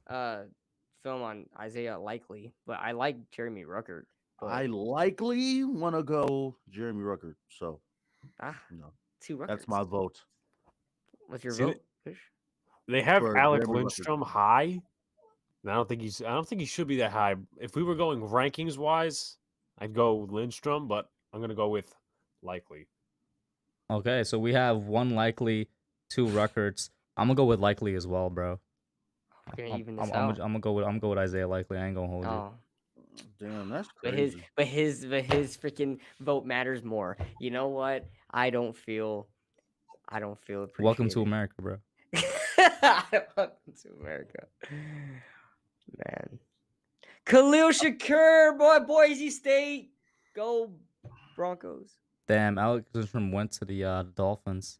film on Isaiah Likely, but I like Jeremy Rucker. But, I likely want to go Jeremy Rucker. So no, two Ruckers. that's my vote. What's your See, vote? Fish? They have For Alec Jeremy Rucker. Lindstrom high. And I don't think he should be that high. If we were going rankings wise, I'd go Lindstrom, but I'm gonna go with Likely. Okay, so we have one likely, two Ruckerts. I'm gonna go with likely as well, bro. We're gonna even this I'm out. gonna go with Isaiah Likely. I ain't gonna hold you. Oh, Damn, that's but crazy. his freaking vote matters more. You know what? I don't feel appreciated. Welcome to America, bro. Welcome to America, man. Khalil Shakur, Boise State, go Broncos. Damn, Alex Lindstrom went to the Dolphins.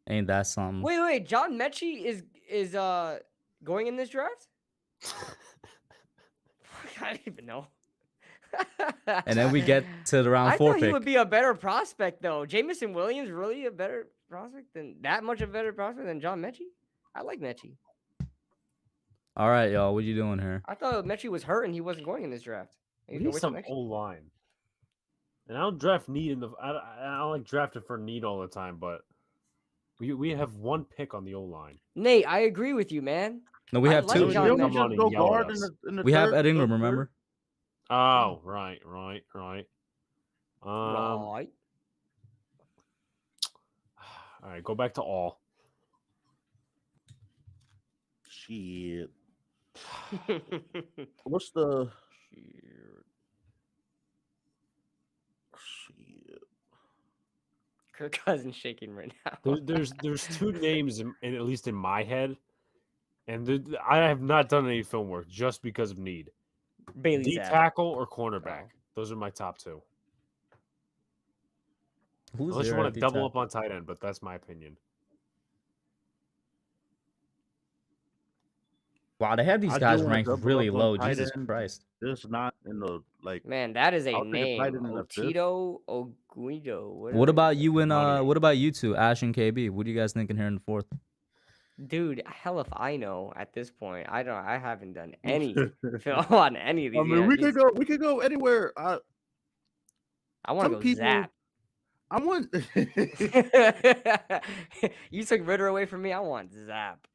Ain't that something? Wait, John Mechie is going in this draft? I don't even know. And then we get to the round I 4 thought pick. he would be a better prospect though. Jamison Williams really a better prospect than a better prospect than John Mechie? I like Mechie. All right, y'all. What you doing here? I thought Mechie was hurt and he wasn't going in this draft. We He's need gonna wait till some next O year. line. And I don't draft need in the. I don't like drafting for need all the time, but we have one pick on the O line. Nate, I agree with you, man. No, we I have like two. John Don't Mechie. we Come on just go and yell at guard us. in the We have third- Ed Ingram, third? remember? Oh, right. Right. All right, go back to all. Shit. What's the shit? Kirk Cousins shaking right now. There's two names at least in my head, and I have not done any film work just because of need. Bailey D Zapp. tackle or cornerback. Those are my top two. Who's Unless you there want at to the double top? up on tight end, but that's my opinion. Wow, they have these I do guys wanna ranked double really up on low. tight Jesus end. Christ. Just not in the like. Man, that is a I'll take a tight name. end in the fifth. Otito Oguido. What about you and Money. what about you two, Ash and KB? What do you guys think in here in the fourth? Dude, hell if I know at this point. I haven't done any film on any of these. I mean, yet. we could go anywhere. I want some to go people- Zap. I want. You took Ritter away from me. I want Zap.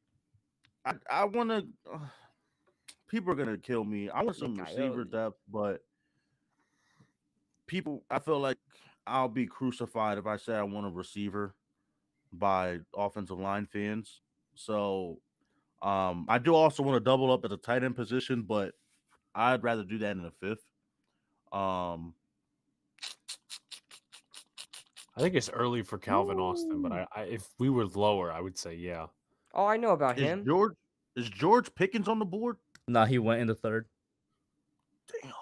I want to. People are gonna kill me. I want some receiver Coyote. depth, but people, I feel like I'll be crucified if I say I want a receiver by offensive line fans. So, I do also want to double up at the tight end position, but I'd rather do that in the fifth. I think it's early for Calvin Austin, but I if we were lower, I would say yeah. Oh, I know about Is him. George Pickens on the board? Nah, he went in the third. Damn,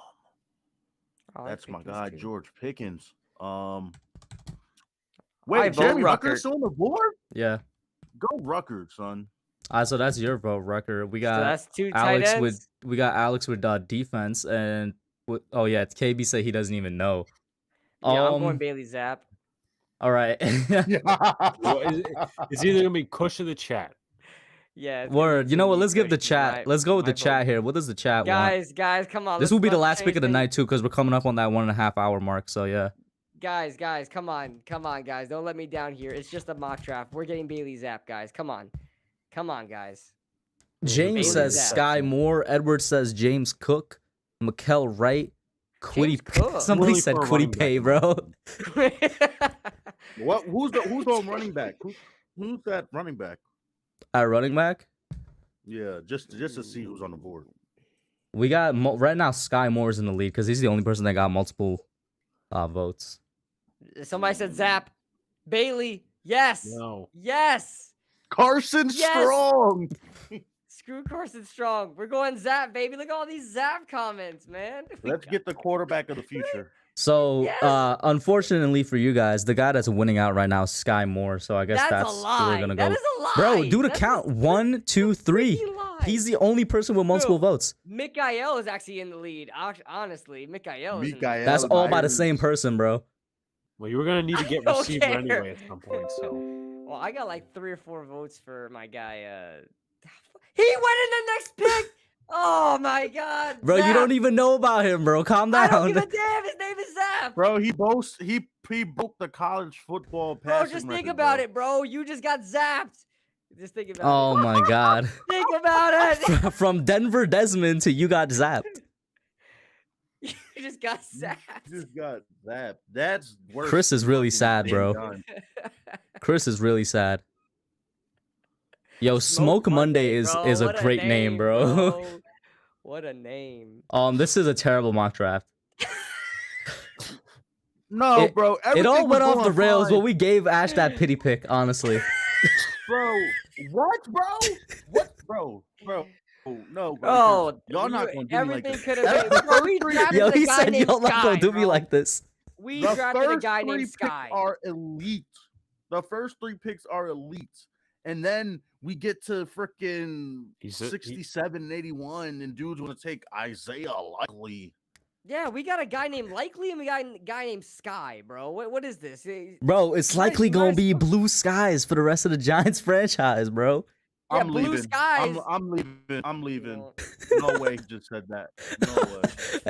I like that's my Pickens, guy, too. George Pickens. I Wait, vote Jeremy Rucker. Rucker's still on the board? Yeah. Go Rucker, son. So that's your vote, Rucker. We So got that's two tight Alex ends. with defense and oh yeah, KB said he doesn't even know. Yeah, I'm going Bailey Zapp. All right. Well, it's either gonna be Kush or the chat. Yeah. it's gonna be Word. You know what? Jimmy Let's give the Cush, chat. Let's go with my the chat vote. here. What does the chat want? Guys, come on. This will be the let's last pick of the change night too, because we're coming up on that 1.5 hour mark. So yeah. things. Guys, come on, guys. Don't let me down here. It's just a mock draft. We're getting Bailey Zapp, guys. Come on, guys. James Bailey says Zapp. Sky Moore. Edward says James Cook. Mikel Wright. Quiddy. James Cook. Somebody Really said for a Quiddy running back, Pay, in bro. my opinion. What? Who's on running back? Who's that running back? At running back, Yeah, just to see who's on the board. we got right now. Sky Moore's in the lead because he's the only person that got multiple votes. Somebody said Zapp. Bailey. Yes. No. Yes. Carson Yes! Strong. Screw Carson Strong. We're going Zapp, baby. Look at all these Zapp comments, man. Let's get the quarterback of the future. So, Yes! unfortunately for you guys, the guy that's winning out right now is Sky Moore. So I guess That's that's a who lie. we're gonna That go. is a lie. Bro, do the That's count. a 1, 2, 3. freaking lie. He's the only person with multiple No. votes. Mikael is actually in the lead. Honestly, Mikael is in the Mikael. lead. That's all by the Myers. same person, bro. Well, you were gonna need to get I don't receiver care. anyway at some point. So Well, I got like 3 or 4 votes for my guy. He went in the next pick. Oh my God, Bro, you Zapp. don't even know about him, bro. Calm I don't down. give a damn. His name is Zapp. Bro, he broke the college football Bro, passing just think record, about bro. it, bro. You just got zapped. Just think about Oh it. my God. Think about it. From Denver Desmond to you got zapped. You just got zapped. Just got that. That's worse. Chris is than really fucking sad, Dame bro. Gun. Chris is really sad. Yo, Smoke Monday is bro. a What great name, bro. What a name. This is a terrible mock draft. No, It- bro. It everything all went was off the going rails, fine. but we gave Ash that pity pick, honestly. Bro, what, bro? What, bro? No, bro. Bro, y'all not gonna do me like everything this. could have been. Bro, we drafted Yo, a he guy said named y'all not Sky, gonna do me bro. like this. We The drafted a first guy 3 named picks Sky. are elite. The first 3 picks are elite. And then we get to freaking He's a- 67 and 81, and dudes want to take Isaiah Likely. Yeah, we got a guy named Likely and we got a guy named Sky, bro. What is this? Bro, it's You might- likely you gonna might be as well- blue skies for the rest of the Giants franchise, bro. Yeah, I'm blue leaving. skies. I'm leaving. I'm leaving. Well, No way he just said that. No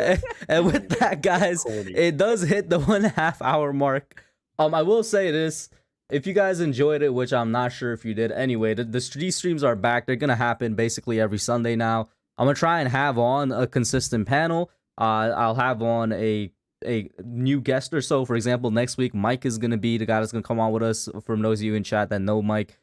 way. And with that, guys, corny. it does hit the 1.5 hour mark. I will say this. If you guys enjoyed it, which I'm not sure if you did anyway, these streams are back. They're going to happen basically every Sunday now. I'm going to try and have on a consistent panel. I'll have on a new guest or so. For example, next week, Mike is going to be the guy that's going to come on with us. For those of you in chat that know Mike,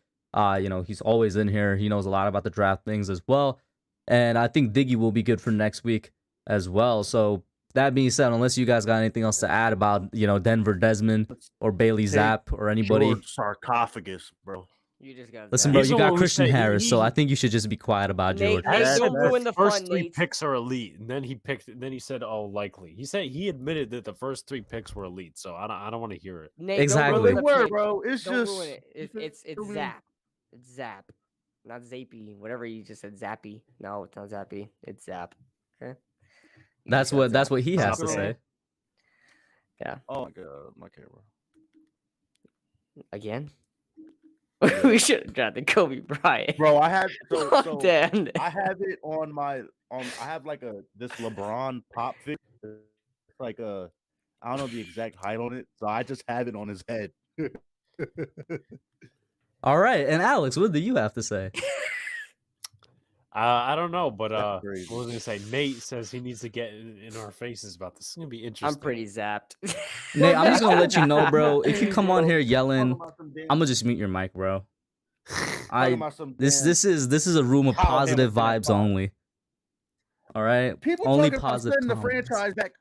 He's always in here. He knows a lot about the draft things as well. And I think Diggy will be good for next week as well. So that being said, unless you guys got anything else to add about, Denver Desmond or Bailey Zapp or anybody. George sarcophagus, bro. You just got Listen, Zapp. bro, He's you the got one who Christian said Harris, so I think you should just be quiet about Nate, George. Nate, That- don't that's ruin the first fun, 3 Nate. picks are elite, and then he said, "Oh, likely." He said he admitted that the first 3 picks were elite, so I don't want to hear it. Nate, Exactly. don't They ruin the were, pick. bro. It's Don't just ruin it. It's I mean, Zap. It's Zap, not Zappy. Whatever you just said, Zappy. No, it's not Zappy. It's Zap. Okay. You That's just got what Zap. he has to Zap. say. Yeah. Oh my god, my camera. Again. We should have drafted Kobe Bryant. Bro, I had so Damn. I have it on my I have like this LeBron pop figure. It's like I don't know the exact height on it, so I just have it on his head. All right, and Alex, what do you have to say? I don't know, but That's what crazy. was I gonna say? Nate says he needs to get in our faces about this. It's gonna be interesting. I'm pretty zapped. Nate, I'm just gonna let you know, bro. If you come on here yelling, Talking about some damn- I'm gonna just mute your mic, bro. talking about some damn- This is a room of Kyle positive Hamilton at vibes five. only. All right, People only talking about positive setting the comments. franchise back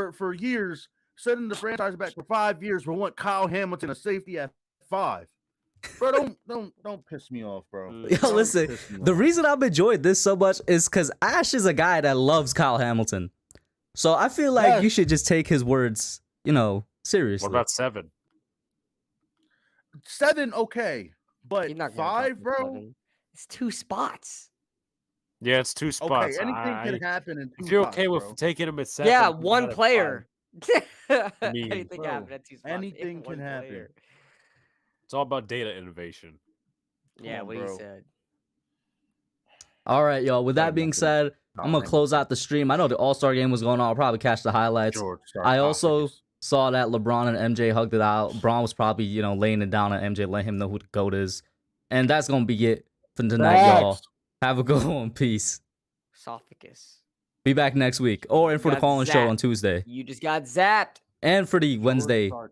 for years, setting the franchise back for 5 years. We want Kyle Hamilton a safety at 5. Bro, don't piss me off, bro. Yo, Don't listen, piss me the off. reason I've enjoyed this so much is because Ash is a guy that loves Kyle Hamilton. So I feel like you Yes. should just take his words, seriously. What about 7? 7, okay, but You're not gonna 5, talk to bro. 7. It's 2 spots. Yeah, it's 2 spots. Okay, anything can happen in 2 if you're spots, okay with bro. taking him at 7, Yeah, he's one not at player. mean, Anything bro, happen at 2 spots. anything One can happen. player. 5. It's all about data innovation. Yeah, on, what he bro. said. All right, y'all. With that Sorry being about that. said, I'm gonna close out the stream. I know the All-Star game was going on. I'll probably catch the highlights. George, I also sarcophagus. saw that LeBron and MJ hugged it out. Braun was probably, laying it down, and MJ let him know who the GOAT is. And that's gonna be it for tonight, y'all. Facts. Have a good one. Peace. Esophagus. Be back next week, or in for the Got call-in show zapped. on Tuesday, You just got zapped. and for the Wednesday George,